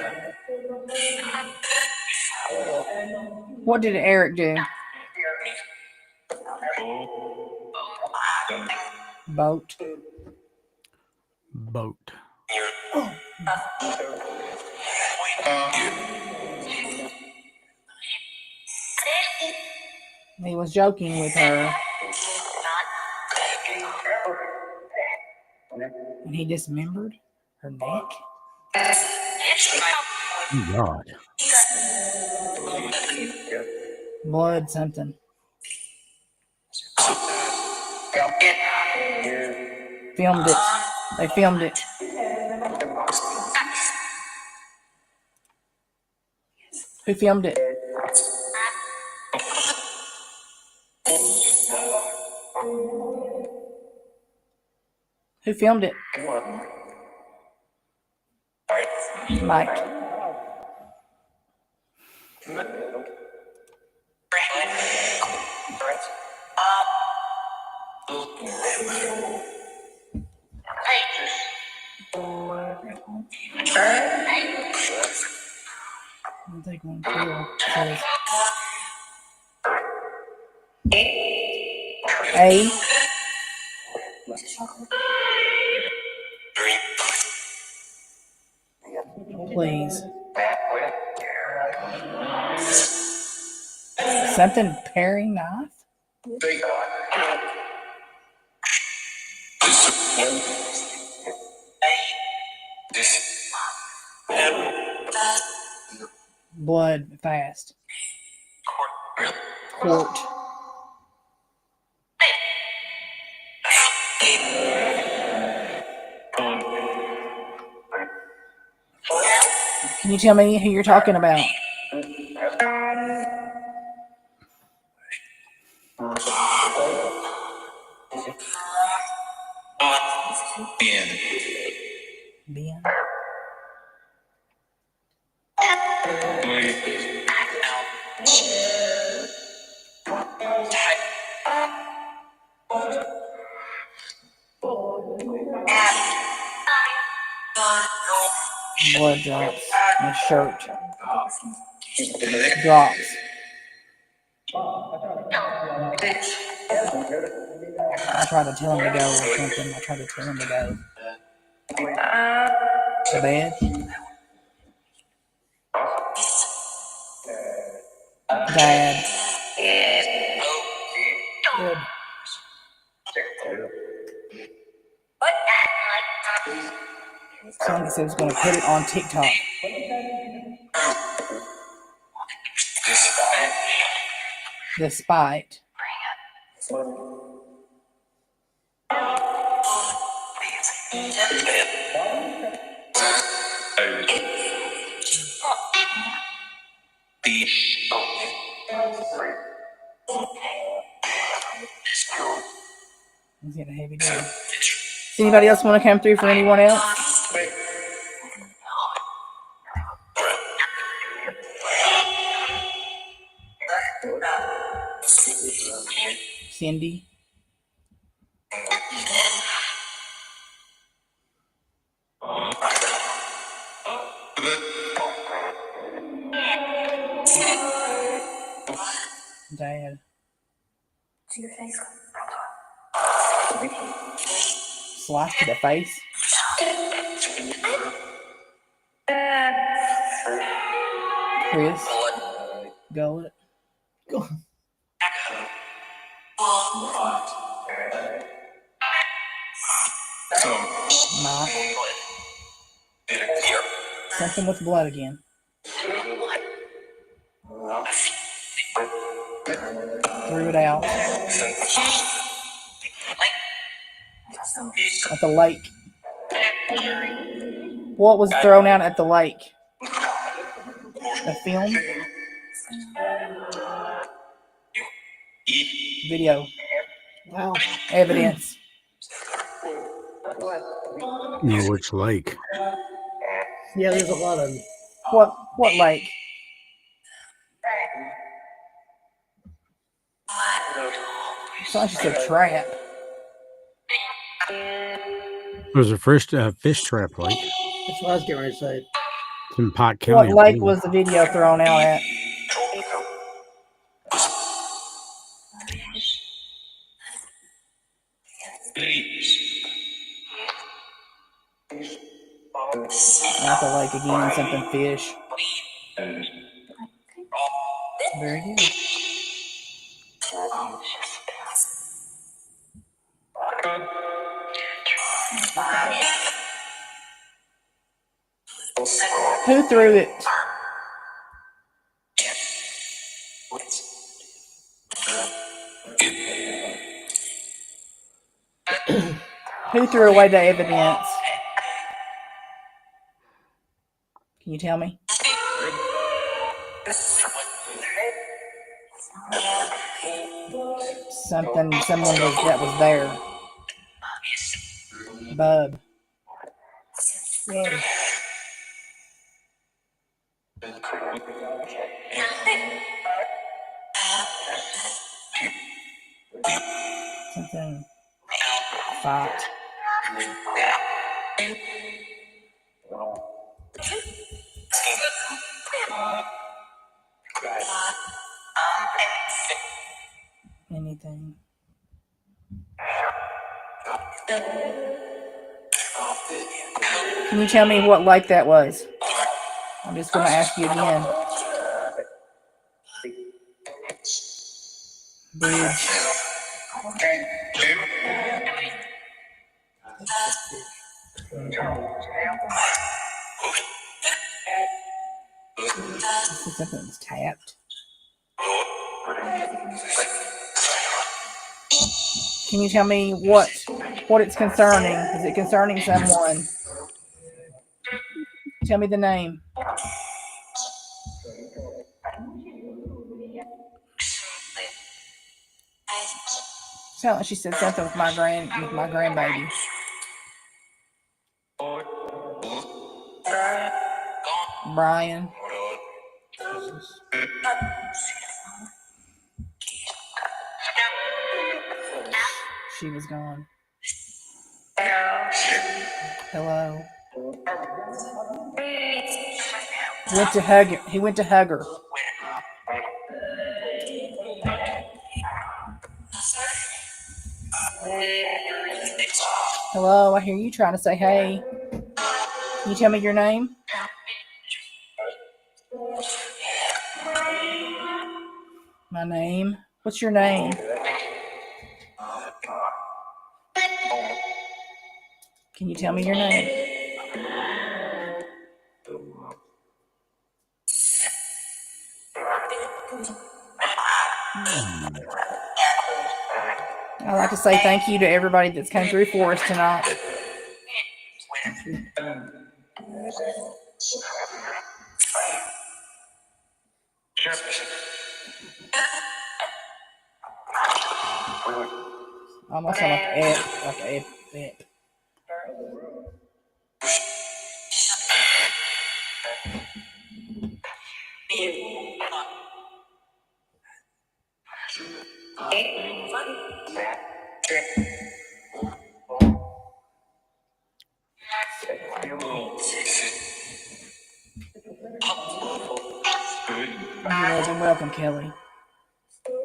What did Eric do? Boat. Boat. He was joking with her. And he dismembered her neck. Oh, God. Blood something. Filmed it. They filmed it. Who filmed it? Who filmed it? Mike. I'll take one kill. Says A. Please. Something paring knife? Blood fast. Court. Can you tell me who you're talking about? Ben. Blood drops in his shirt. Drops. I tried to tell him to go or something. I tried to tell him to go. To bed. Dad. Good. Someone said he was going to put it on TikTok. Despite. He's getting a heavy day. Does anybody else want to come through for anyone else? Cindy. Dad. Slash to the face. Chris. Gullet. Mike. Something with blood again. Threw it out. At the lake. What was thrown out at the lake? The film? Video. Wow. Evidence. No, which lake? Yeah, there's a lot of them. What lake? It's like just a trap. There's a fish trap lake. That's what I was getting ready to say. It's in Pike County. What lake was the video thrown out at? Not the lake again, something fish. Very good. Who threw it? Who threw away the evidence? Can you tell me? Someone that was there. Bub. Something. Fight. Can you tell me what lake that was? I'm just going to ask you again. Bridge. Something's tapped. Can you tell me what it's concerning? Is it concerning someone? Tell me the name. Sound like she said something with my grandbaby. Brian. She was gone. Hello. He went to hug her. Hello, I hear you trying to say hey. Can you tell me your name? My name? What's your name? Can you tell me your name? I'd like to say thank you to everybody that's come through for us tonight. Almost sound like a ep. You're more than welcome, Kelly.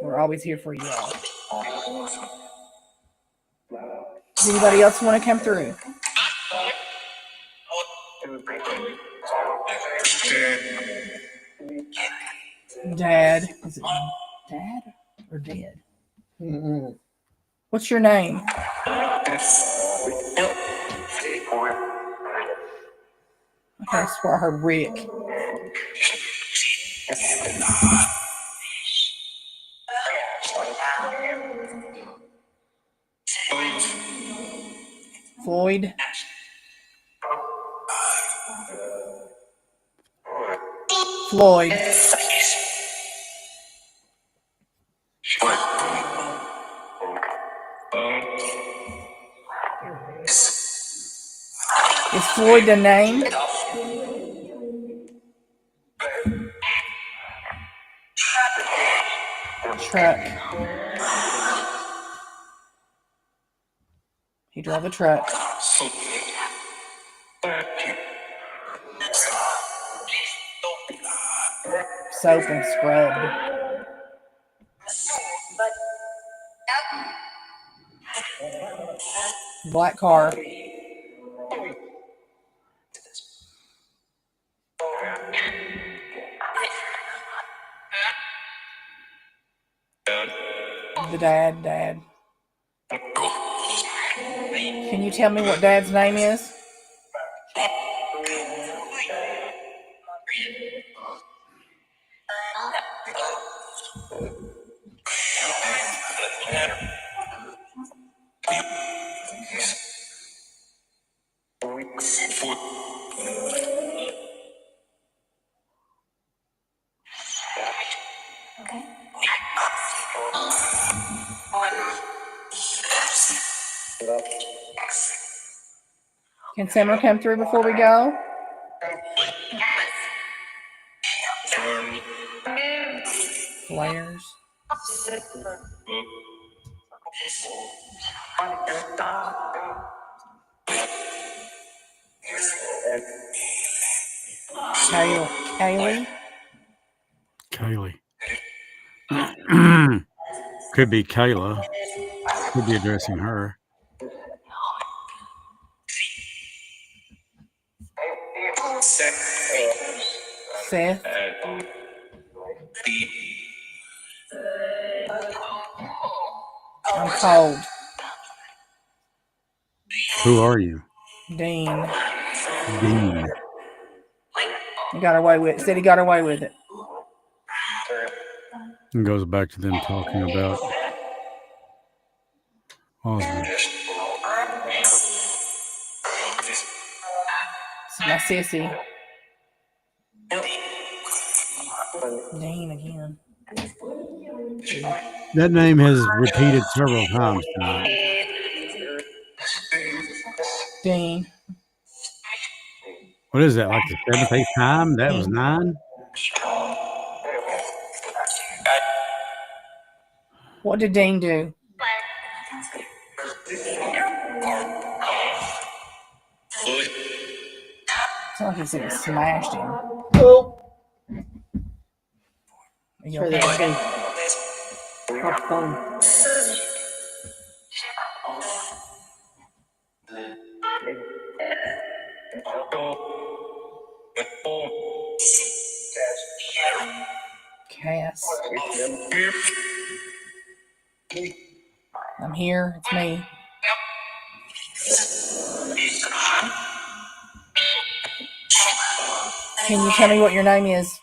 We're always here for you all. Does anybody else want to come through? Dad. Is it Dad or Dad? Mm-hmm. What's your name? Okay, I swear I heard Rick. Floyd. Floyd. Is Floyd the name? Truck. He drove a truck. Soap and scrubbed. Black car. The dad. Can you tell me what Dad's name is? Can Summer come through before we go? Flares. Kaylee. Could be Kayla. Could be addressing her. Seth. I'm cold. Who are you? Dean. Dean. He got away with it. Said he got away with it. And goes back to them talking about Osborne. It's my sissy. Dean again. That name has repeated several times tonight. Dean. What is that, like the 7th, 8th time? That was 9? What did Dean do? It's like he said he smashed him. Oh, Are you for okay? that thing. Drop the phone. Cass. I'm here. It's me. Can you tell me what your name is?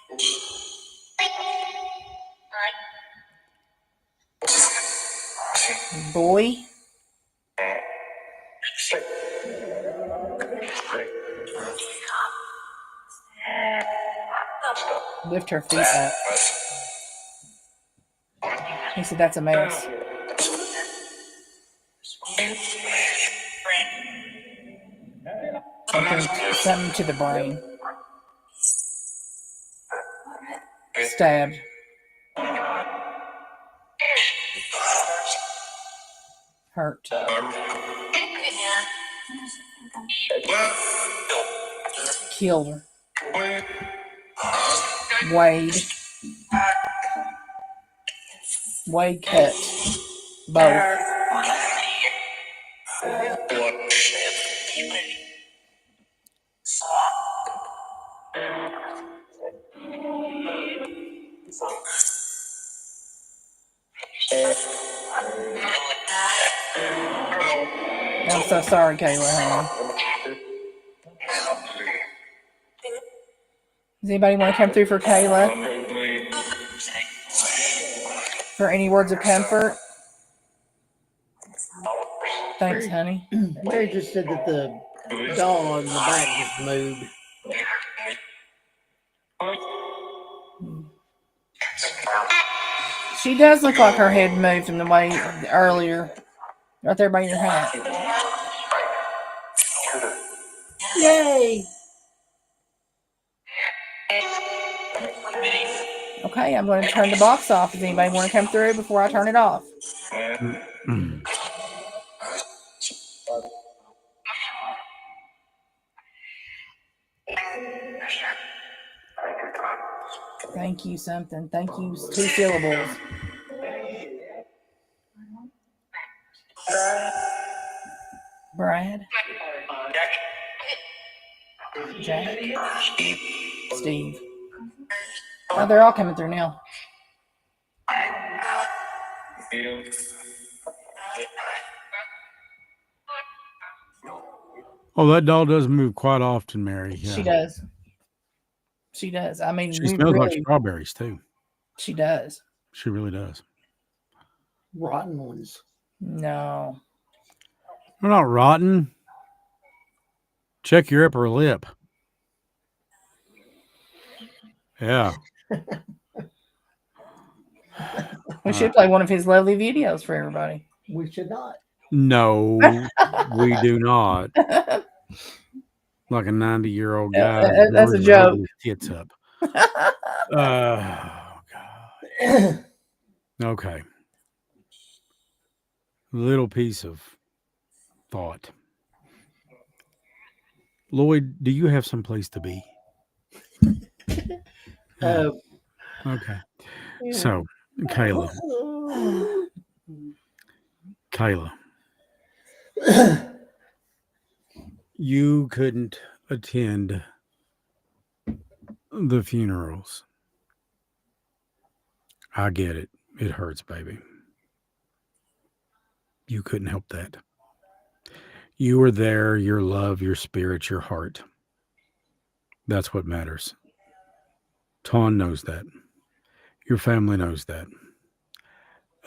Boy? Lift her feet up. He said that's a mess. Something to the brain. Stabbed. Hurt. Killed her. Wade cut. Both. I'm so sorry, Kayla, honey. Does anybody want to come through for Kayla? For any words of comfort? Thanks, honey. Mary just said that the dog in the back just moved. She does look like her head moved from the way earlier. Right there by your hat. Yay! Okay, I'm going to turn the box off. Does anybody want to come through before I turn it off? Thank you, something. Thank you, 2 syllables. Brad? Jack? Steve? Oh, they're all coming through now. Oh, that doll does move quite often, Mary. Yeah. She does. She does. I mean, She we smells like really. strawberries, too. She does. She really does. Rotten ones. No. They're not rotten. Check your upper lip. Yeah. We should play one of his lovely videos for everybody. We should not. No, we do not. Like a 90-year-old guy. That's a joke. Tits up. Oh, God. Okay. Little piece of thought. Lloyd, do you have someplace to be? Okay. So, Kayla. You couldn't attend the funerals. I get it. It hurts, baby. You couldn't help that. You were there, your love, your spirit, your heart. That's what matters. Ton knows that. Your family knows that.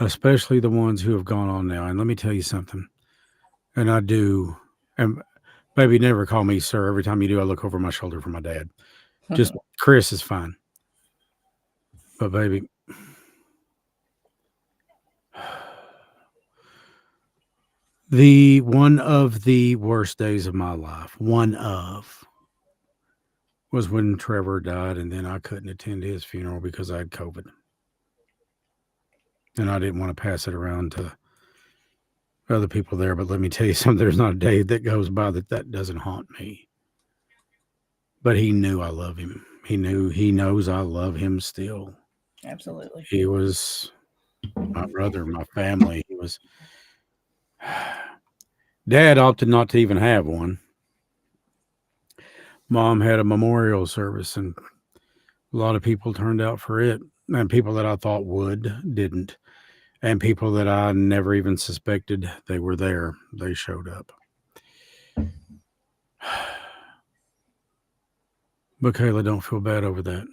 Especially the ones who have gone on now. And let me tell you something. And I do. And baby, never call me sir. Every time you do, I look over my shoulder for my dad. Just Chris is fine. But baby, one of the worst days of my life, was when Trevor died, and then I couldn't attend his funeral because I had COVID. And I didn't want to pass it around to other people there. But let me tell you something, there's not a day that goes by that doesn't haunt me. But he knew I love him. He knows I love him still. Absolutely. He was my brother, my family. He was. Dad opted not to even have one. Mom had a memorial service, and a lot of people turned out for it. And people that I thought didn't. And people that I never even suspected they were there, they showed up. But Kayla, don't feel bad over that.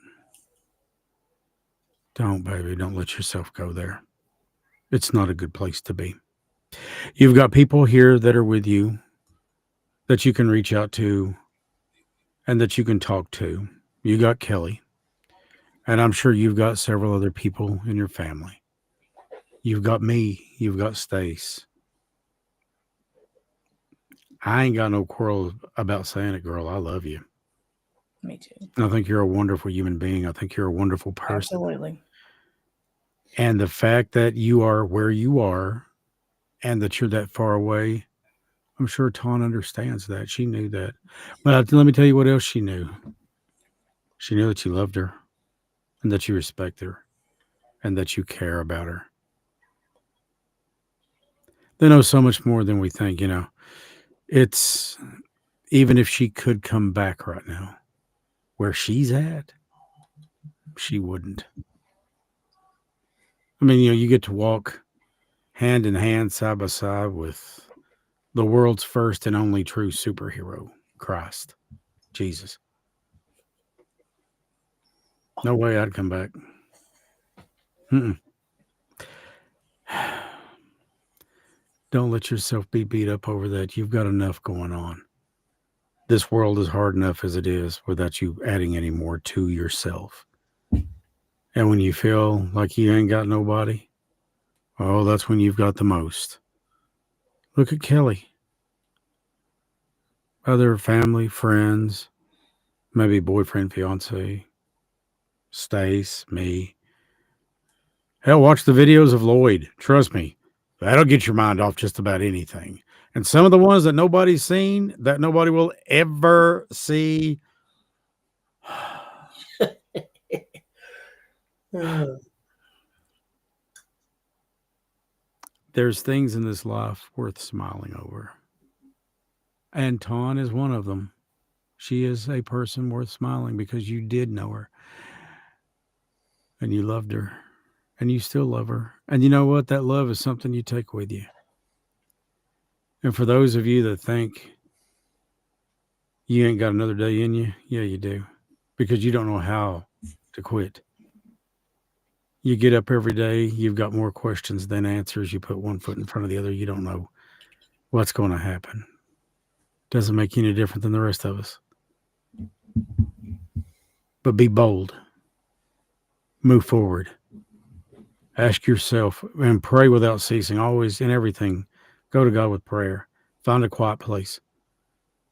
Don't, baby. Don't let yourself go there. It's not a good place to be. You've got people here that are with you that you can reach out to and that you can talk to. You got Kelly. And I'm sure you've got several other people in your family. You've got me. You've got Stace. I ain't got no quarrel about saying it, girl. I love you. Me too. I think you're a wonderful human being. I think you're a wonderful person. Absolutely. And the fact that you are where you are and that you're that far away, I'm sure Tawn understands that. She knew that. But let me tell you what else she knew. She knew that you loved her and that you respect her and that you care about her. They know so much more than we think, you know. It's, even if she could come back right now, where she's at, she wouldn't. I mean, you know, you get to walk hand in hand, side by side with the world's first and only true superhero, Christ, Jesus. No way I'd come back. Don't let yourself be beat up over that. You've got enough going on. This world is hard enough as it is without you adding any more to yourself. And when you feel like you ain't got nobody, oh, that's when you've got the most. Look at Kelly. Other family, friends, maybe boyfriend, fiance, Stace, me. Hell, watch the videos of Lloyd. Trust me, that'll get your mind off just about anything. And some of the ones that nobody's seen, that nobody will ever see. There's things in this life worth smiling over. And Tawn is one of them. She is a person worth smiling because you did know her. And you loved her. And you still love her. And you know what? That love is something you take with you. And for those of you that think you ain't got another day in you, yeah, you do. Because you don't know how to quit. You get up every day, you've got more questions than answers. You put one foot in front of the other. You don't know what's going to happen. Doesn't make you any different than the rest of us. But be bold. Move forward. Ask yourself and pray without ceasing. Always in everything. Go to God with prayer. Find a quiet place.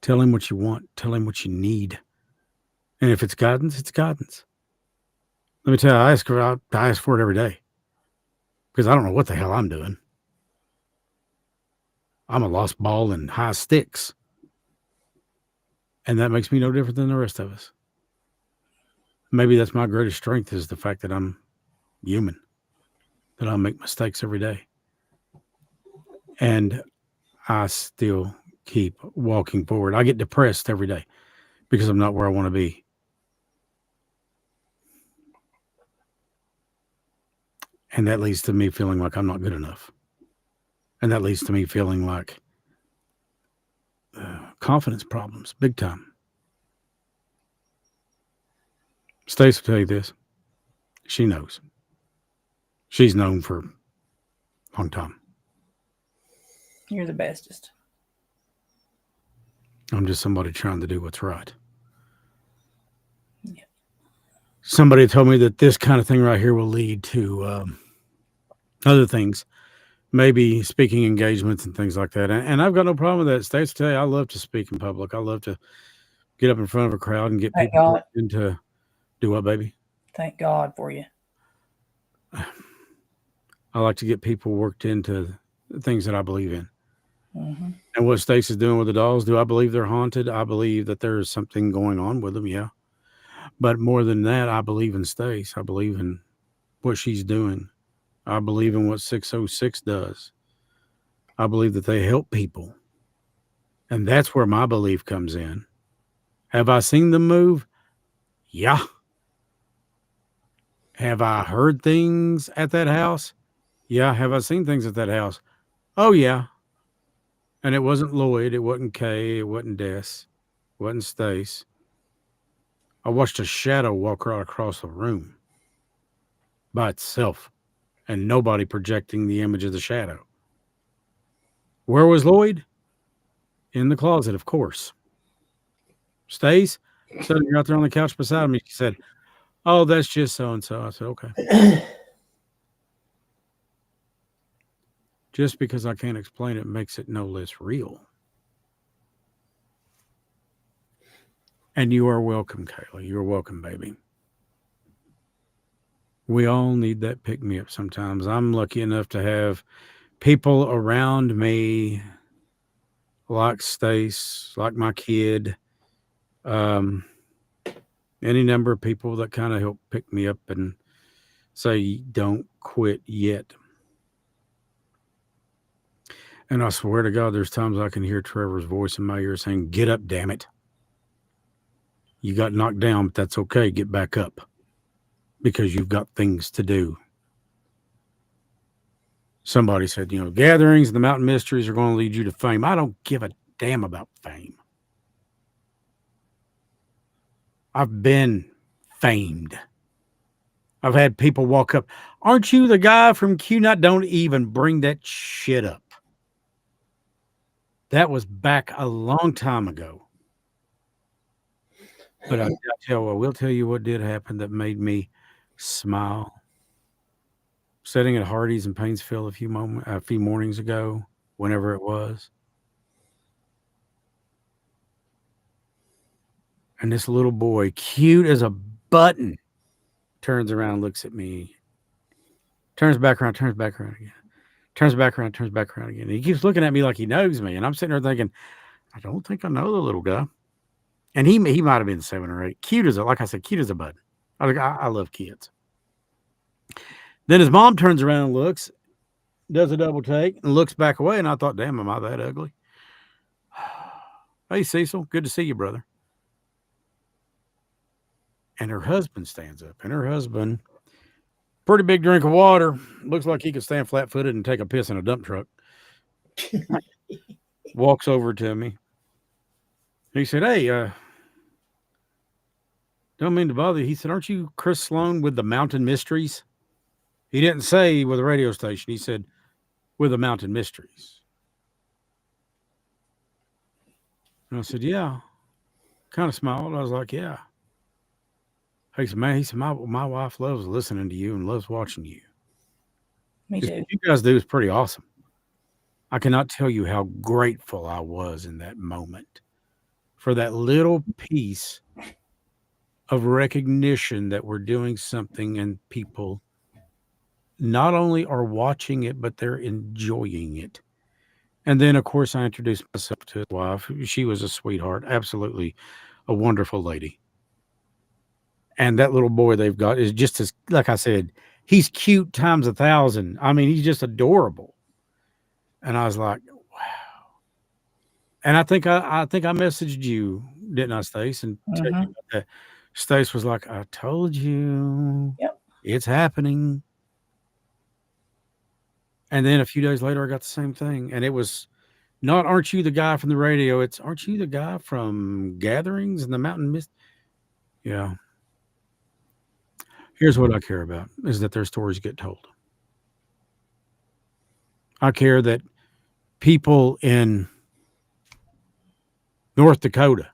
Tell him what you want. Tell him what you need. And if it's guidance, it's guidance. Let me tell you, I ask for it every day. Because I don't know what the hell I'm doing. I'm a lost ball in high sticks. And that makes me no different than the rest of us. Maybe that's my greatest strength, is the fact that I'm human. That I make mistakes every day. And I still keep walking forward. I get depressed every day because I'm not where I want to be. And that leads to me feeling like I'm not good enough. And that leads to me feeling like confidence problems, big time. Stace will tell you this. She knows. She's known for a long time. You're the bestest. I'm just somebody trying to do what's right. Yeah. Somebody told me that this kind of thing right here will lead to other things, maybe speaking engagements and things like that. And I've got no problem with that. States tell you, I love to speak in public. I love to get up in front of a crowd and get Thank people God. into do what, baby? Thank God for you. I like to get people worked into the things that I believe in. Mm-hmm. And what Stace is doing with the dolls, do I believe they're haunted? I believe that there is something going on with them, yeah. But more than that, I believe in Stace. I believe in what she's doing. I believe in what 606 does. I believe that they help people. And that's where my belief comes in. Have I seen them move? Yeah. Have I heard things at that house? Yeah. Have I seen things at that house? Oh, yeah. And it wasn't Lloyd. It wasn't Kay. It wasn't Des. It wasn't Stace. I watched a shadow walk right across the room by itself and nobody projecting the image of the shadow. Where was Lloyd? In the closet, of course. Stace sitting right there on the couch beside me. She said, "Oh, that's just so-and-so." I said, "Okay." Just because I can't explain it makes it no less real. And you are welcome, Kayla. You're welcome, baby. We all need that pick-me-up sometimes. I'm lucky enough to have people around me like Stace, like my kid, any number of people that kind of help pick me up and say, don't quit yet. And I swear to God, there's times I can hear Trevor's voice in my ear saying, get up, damn it. You got knocked down, but that's okay. Get back up because you've got things to do. Somebody said, gatherings and the mountain mysteries are going to lead you to fame. I don't give a damn about fame. I've been famed. I've had people walk up. Aren't you the guy from QNOT? Don't even bring that shit up. That was back a long time ago. But I will tell you what did happen that made me smile. Sitting at Hardee's in Painesville a few mornings ago, whenever it was. And this little boy, cute as a button, turns around, looks at me, turns back around again, turns back around again. And he keeps looking at me like he knows me. And I'm sitting there thinking, I don't think I know the little guy. And he might have been 7 or 8. Cute as a button. I love kids. Then his mom turns around and looks, does a double take, and looks back away. And I thought, damn, am I that ugly? Hey, Cecil, good to see you, brother. And her husband stands up. And her husband, pretty big drink of water, looks like he could stand flat-footed and take a piss in a dump truck. Walks over to me. He said, hey, don't mean to bother you. He said, aren't you Chris Sloan with the Mountain Mysteries? He didn't say with a radio station. He said, with the Mountain Mysteries. And I said, yeah. Kind of smiled. I was like, yeah. He said, man, my wife loves listening to you and loves watching you. Me too. What you guys do is pretty awesome. I cannot tell you how grateful I was in that moment for that little piece of recognition that we're doing something and people not only are watching it, but they're enjoying it. And then, of course, I introduced myself to his wife. She was a sweetheart, absolutely a wonderful lady. And that little boy they've got is just as, like I said, he's cute times 1,000. I mean, he's just adorable. And I was like, wow. And I think I messaged you, didn't I, Stace? And tell you about that. Stace was like, I told you. Yep. It's happening. And then a few days later, I got the same thing. And it was not, aren't you the guy from the radio? It's, aren't you the guy from Gatherings in the Mountain Mist? Yeah. Here's what I care about is that their stories get told. I care that people in North Dakota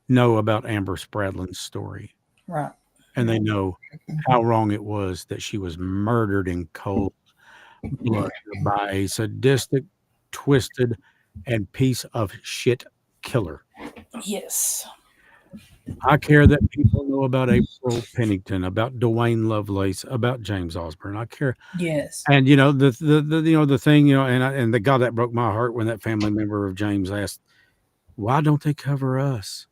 know about Amber Spradlin's story. Right. And they know how wrong it was that she was murdered in cold blood by a sadistic, twisted, and piece of shit killer. Yes. I care that people know about April Pennington, about Dwayne Lovelace, about James Osborne. I care. Yes. And you know the thing, and the God, that broke my heart when that family member of James asked, "Why don't they cover us?"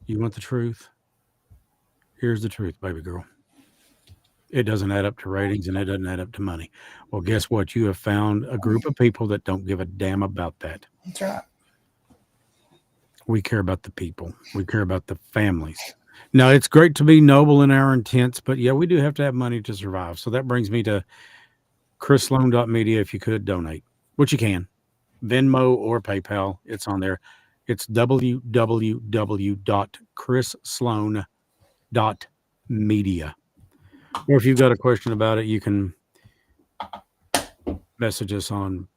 You want the truth? Here's the truth, baby girl. It doesn't add up to ratings and it doesn't add up to money. Well, guess what? You have found a group of people that don't give a damn about that. That's right. We care about the people. We care about the families. Now, it's great to be noble in our intents, but yeah, we do have to have money to survive. So that brings me to chrissloan.media. If you could donate, which you can, Venmo or PayPal, it's on there. It's www.chrissloan.media. Or if you've got a question about it, you can message us on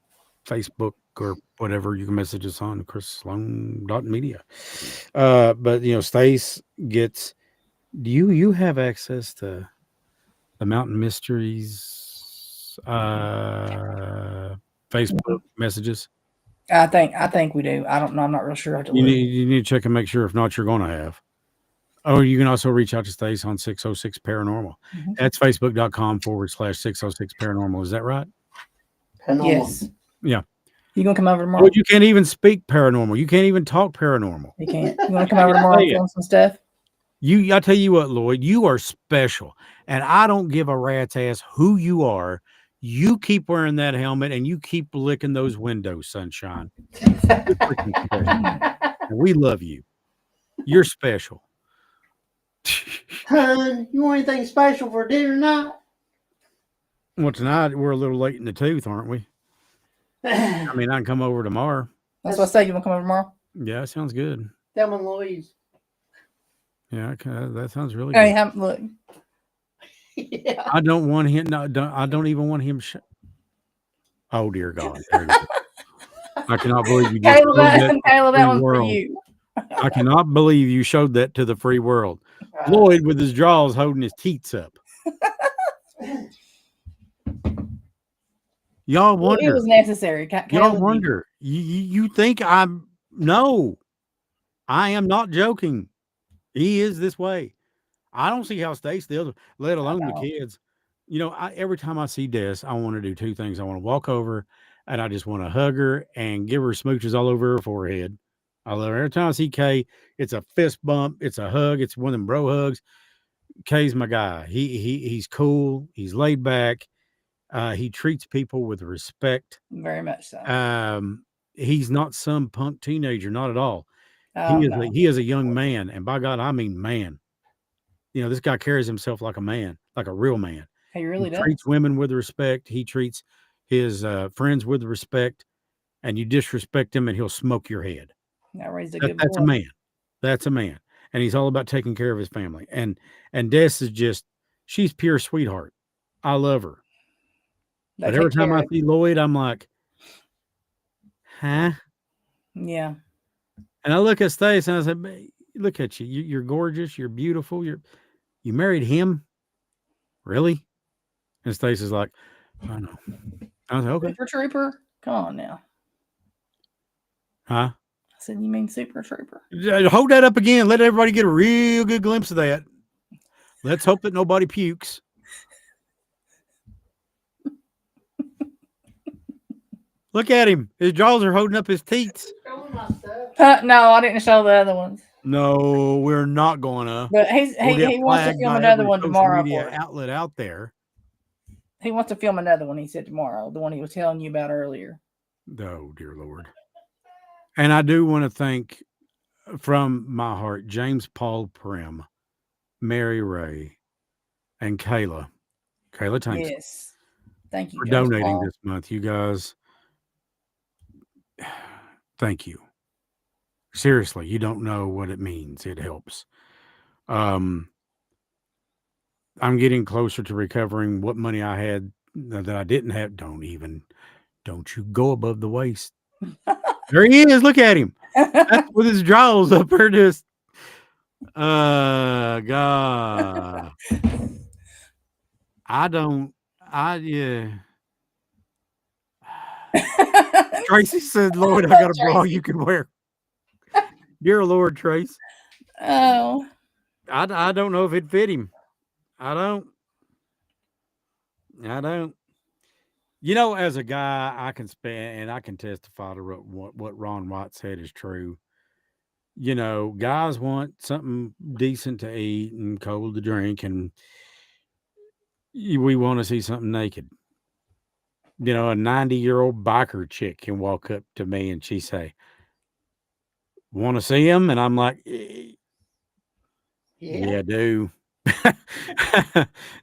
Facebook or whatever. You can message us on chrissloan.media. But Stace gets, do you have access to the Mountain Mysteries Facebook messages? I think we do. I don't know. I'm not real sure. I have to You look. need to check and make sure. If not, you're going to have. Oh, you can also reach out to Stace on 606 Paranormal. Mhm. That's facebook.com/606 Paranormal. Is that right? Paranormal. Yes. Yeah. You gonna come over tomorrow? Oh, you can't even speak paranormal. You can't even talk paranormal. You can't. You want to come over tomorrow and film some stuff? I tell you what, Lloyd, you are special. And I don't give a rat's ass who you are. You keep wearing that helmet and you keep licking those windows, sunshine. You're freaking special. And we love you. You're special. Hun, you want anything special for dinner tonight? Well, tonight we're a little late in the tooth, aren't we? I mean, I can come over tomorrow. That's what I say. You want to come over tomorrow? Yeah, that sounds good. Thelma and Louise. Yeah, that sounds really Hey, good. look. Yeah. I don't want him. No, I don't even want him. Oh dear God! There you go. I cannot believe you just Caleb, that one's for you. I cannot believe you showed that to the free world. Lloyd with his jaws holding his teats up. Y'all wonder. It was necessary. Y'all wonder. You think I'm? No, I am not joking. He is this way. I don't see how Stace deals, let alone the kids. Every time I see Des, I want to do two things. I want to walk over and I just want to hug her and give her smooches all over her forehead. I love her. Every time I see Kay, it's a fist bump. It's a hug. It's one of them bro hugs. Kay's my guy. He's cool. He's laid back. He treats people with respect. Very much so. He's not some punk teenager, not at all. Oh, He is a young man, and by God, I mean man. This guy carries himself like a man, like a real man. He really does. Treats women with respect. He treats his friends with respect, and you disrespect him, and he'll smoke your head. I raised a good That's boy. a man. That's a man, and he's all about taking care of his family. And Des is she's pure sweetheart. I love her. But every time I see Lloyd, I'm like, huh? Yeah. And I look at Stace and I said, look at you. You're gorgeous. You're beautiful. You married him? Really? And Stace is like, I know. I was like, okay. Super Trooper? Come on now. Huh? I said, you mean Super Trooper? Hold that up again. Let everybody get a real good glimpse of that. Let's hope that nobody pukes. Look at him. His jaws are holding up his teeth. No, I didn't show the other ones. No, we're not gonna. But he wants to film another one tomorrow. Media outlet out there. He wants to film another one. He said tomorrow, the one he was telling you about earlier. Oh dear Lord! And I do want to thank, from my heart, James Paul Prim, Mary Ray, and Kayla Kayla, thanks Yes. Thank you, for Joseph donating Paul. this month. You guys, thank you. Seriously, you don't know what it means. It helps. I'm getting closer to recovering what money I had that I didn't have. Don't you go above the waist. There he is. Look at him. That's with his jaws up there. Just, God. Yeah. Tracy said, Lord, I got a bra you can wear. Dear Lord, Trace. Oh. I don't know if it fit him. I don't. You know, as a guy, I can and I can testify to what Ron White said is true. You know, guys want something decent to eat and cold to drink, and we want to see something naked. You know, a 90-year-old biker chick can walk up to me and she say, "Want to see him?" And I'm like, "Yeah, I do."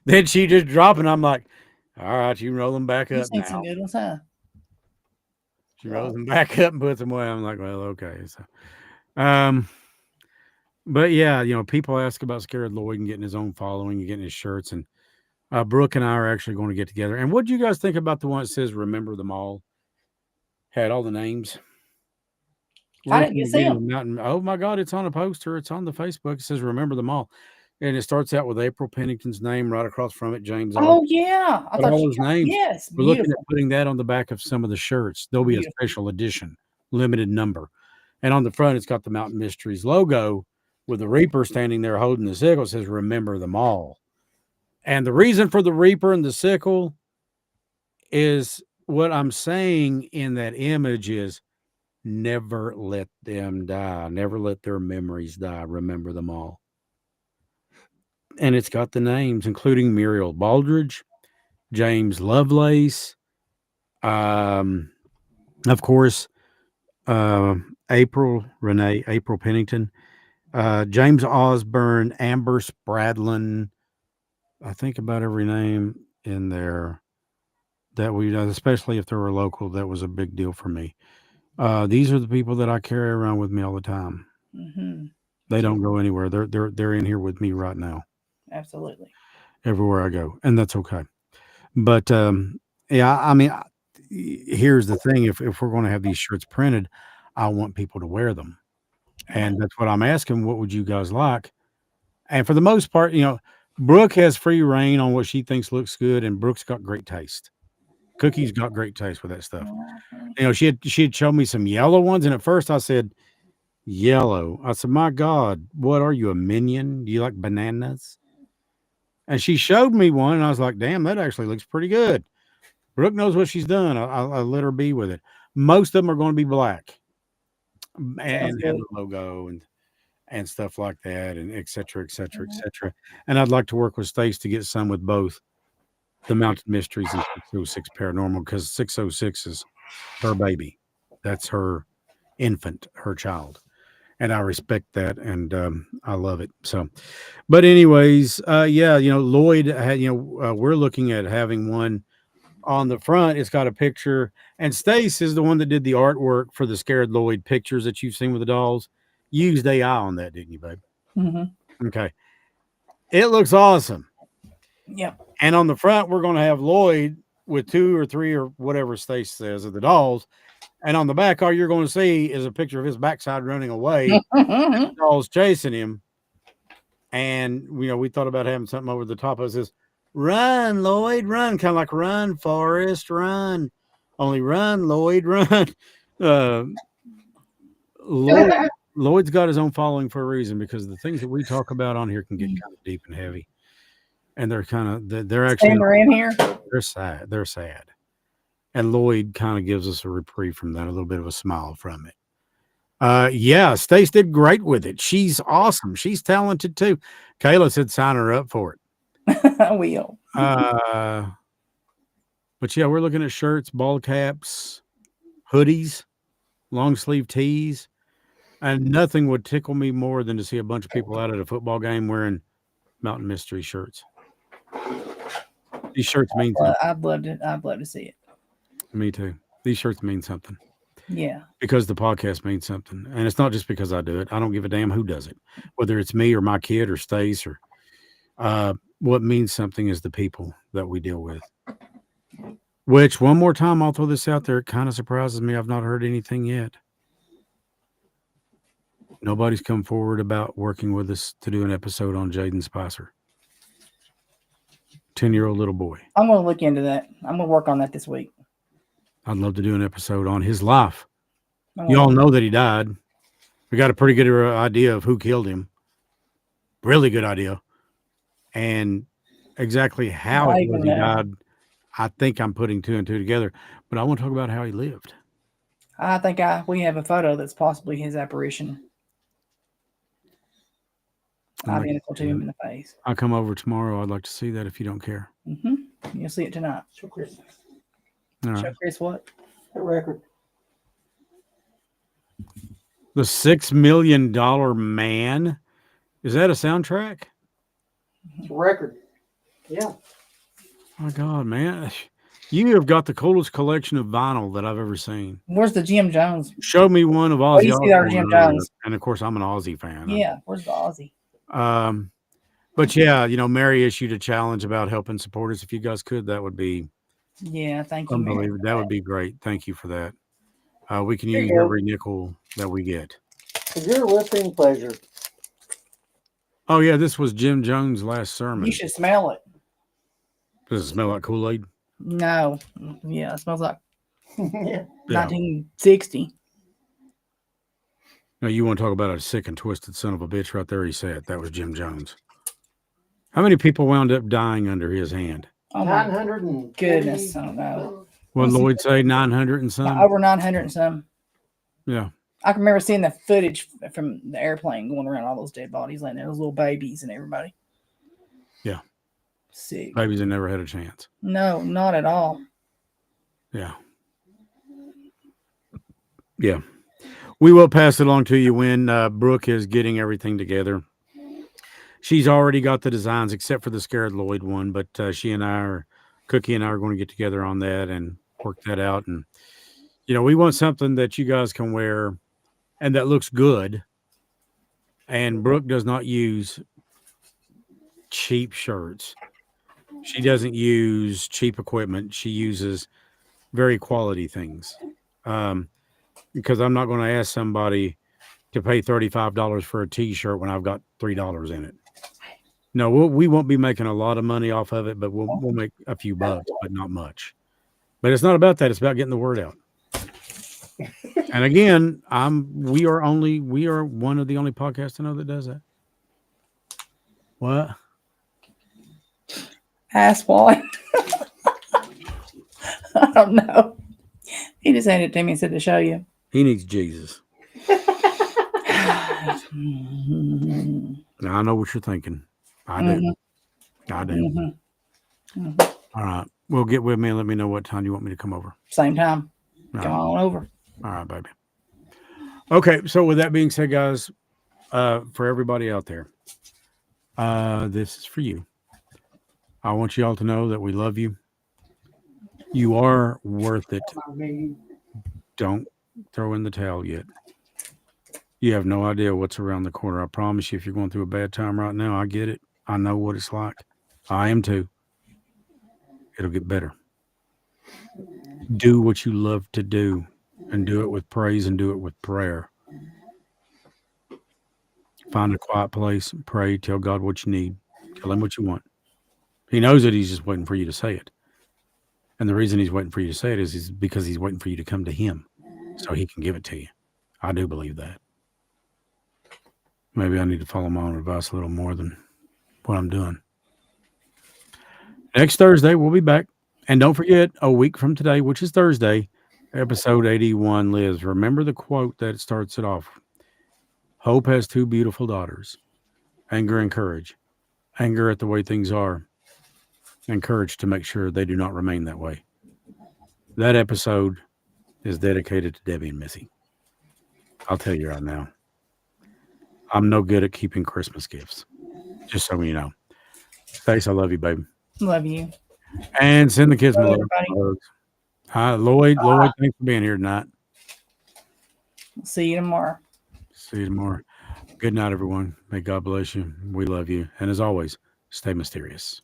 Then she just drop, and I'm like, "All right, you roll them back You've up seen now." some good ones, huh? She rolls them back up and puts them away. I'm like, well, okay. So, but yeah, you know, people ask about Scared Lloyd and getting his own following and getting his shirts. And Brooke and I are actually going to get together. And what do you guys think about the one that says "Remember them all"? Had all the names. I didn't get to see them. Oh my God, it's on a poster. It's on the Facebook. It says "Remember them all," and it starts out with April Pennington's name right across from it. James. Oh yeah, I But thought all you. those names. Yes, We're looking beautiful. at putting that on the back of some of the shirts. There'll be a Beautiful. special edition, limited number. And on the front, it's got the Mountain Mysteries logo with the Reaper standing there holding the sickle. It says, "Remember them all." And the reason for the Reaper and the sickle is what I'm saying in that image is never let them die. Never let their memories die. Remember them all. And it's got the names, including Muriel Baldridge, James Lovelace, of course, April Pennington, James Osborne, Amber Spradlin. I think about every name in there that we, especially if they were local, that was a big deal for me. These are the people that I carry around with me all the time. Mm-hmm. They don't go anywhere. They're in here with me right now, Absolutely. everywhere I go, and that's okay. But yeah, I mean, here's the thing: if we're going to have these shirts printed, I want people to wear them. And that's what I'm asking. What would you guys like? And for the most part, you know, Brooke has free reign on what she thinks looks good, and Brooke's got great taste. Cookie's got great taste with that stuff. You know, she had shown me some yellow ones, and at first I said, "Yellow." I said, "My God, what are you, a minion? Do you like bananas?" And she showed me one, and I was like, "Damn, that actually looks pretty good." Brooke knows what she's done. I let her be with it. Most of them are going to be black and have the logo and stuff like that, and et cetera, et cetera, et cetera. And I'd like to work with Stace to get some with both the Mountain Mysteries and 606 Paranormal, because 606 is her baby. That's her infant, her child. And I respect that, and I love it. So, but anyways, yeah, you know, Lloyd had, you know, we're looking at having one on the front. It's got a picture, and Stace is the one that did the artwork for the Scared Lloyd pictures that you've seen with the dolls. You used AI on that, didn't you, babe? Mm-hmm. Okay. It looks awesome. Yep. And on the front, we're going to have Lloyd with 2 or 3 or whatever Stace says of the dolls. And on the back, all you're going to see is a picture of his backside running away. The dolls chasing him. And, you know, we thought about having something over the top of it. Says, "Run, Lloyd, run." Kind of like "Run, Forrest, run." Only "Run, Lloyd, run." Lloyd's got his own following for a reason, because the things that we talk about on here can get kind of deep and heavy. And they're actually in here. They're sad. They're sad. And Lloyd kind of gives us a reprieve from that, a little bit of a smile from it. Yeah, Stace did great with it. She's awesome. She's talented too. Kayla said sign her up for it. I will. But yeah, we're looking at shirts, ball caps, hoodies, long sleeve tees, and nothing would tickle me more than to see a bunch of people out at a football game wearing Mountain Mystery shirts. These shirts mean something. I'd love to see it. Me too. These shirts mean something. Yeah. Because the podcast means something. And it's not just because I do it. I don't give a damn who does it, whether it's me or my kid or Stace or what means something is the people that we deal with. Which, one more time, I'll throw this out there. It kind of surprises me. I've not heard anything yet. Nobody's come forward about working with us to do an episode on Jaden Spicer. 10-year-old little boy. I'm going to look into that. I'm going to work on that this week. I'd love to do an episode on his life. You all know that he died. We got a pretty good idea of who killed him. Really good idea. And exactly how it was he died, I think I'm putting 2 and 2 together. But I want to talk about how he lived. I think we have a photo that's possibly his apparition. Identical to him in the face. I'll come over tomorrow. I'd like to see that if you don't care. Mm-hmm. You'll see it tonight. Show Chris. All right. Show Chris what? The record. The $6 Million Man. Is that a soundtrack? It's a record. Yeah. My God, man. You have got the coolest collection of vinyl that I've ever seen. Where's the Jim Jones? Show me one of Ozzy you see our Osbourne Jim earlier. Jones. And of course, I'm an Ozzy fan. Yeah, where's the Aussie? But yeah, Mary issued a challenge about helping supporters. If you guys could, that would be Thank you, unbelievable. That would be great. Thank you for that. We can use every nickel that we get. For your listening pleasure. Oh yeah, this was Jim Jones' last sermon. You should smell it. Does it smell like Kool-Aid? No. Yeah, it smells like Yeah. 1960. Now, you want to talk about a sick and twisted son of a bitch right there? He said that was Jim Jones. How many people wound up dying under his hand? Oh my 900 and goodness. I don't know. What did Lloyd say? 900 and some? Over 900 and some. Yeah. I can remember seeing the footage from the airplane going around all those dead bodies laying there, those little babies and everybody. Yeah. Sick. Babies that never had a chance. No, not at all. Yeah. Yeah. We will pass it along to you when Brooke is getting everything together. She's already got the designs except for the Scared Lloyd one, but Cookie and I are going to get together on that and work that out. And, we want something that you guys can wear and that looks good. And Brooke does not use cheap shirts. She doesn't use cheap equipment. She uses very quality things. Because I'm not going to ask somebody to pay $35 for a T-shirt when I've got $3 in it. No, we won't be making a lot of money off of it, but we'll make a few bucks, but not much. But it's not about that. It's about getting the word out. And again, we are one of the only podcasts I know that does that. What? Ask what? I don't know. He just handed it to me and said to show you. He needs Jesus. Now, I know what you're thinking. I do. Mm-hmm. I do. Mm-hmm. Mm-hmm. All right. Well, get with me and let me know what time you want me to come over. Same time. All Come right. on over. All right, baby. Okay. So with that being said, guys, for everybody out there, this is for you. I want you all to know that we love you. You are worth it. Don't throw in the towel yet. You have no idea what's around the corner. I promise you, if you're going through a bad time right now, I get it. I know what it's like. I am too. It'll get better. Do what you love to do and do it with praise and do it with prayer. Find a quiet place, pray, tell God what you need. Tell him what you want. He knows it. He's just waiting for you to say it. And the reason he's waiting for you to say it is because he's waiting for you to come to him so he can give it to you. I do believe that. Maybe I need to follow my own advice a little more than what I'm doing. Next Thursday, we'll be back. And don't forget, a week from today, which is Thursday, episode 81 lives. Remember the quote that starts it off. Hope has 2 beautiful daughters, anger and courage. Anger at the way things are, and courage to make sure they do not remain that way. That episode is dedicated to Debbie and Missy. I'll tell you right now, I'm no good at keeping Christmas gifts. Just so you know. Stace, I love you, baby. Love you. And send the kids my Hello, love. everybody. Hi, Lloyd. Lloyd, thanks for being here tonight. See you tomorrow. See you tomorrow. Good night, everyone. May God bless you. We love you. And as always, stay mysterious.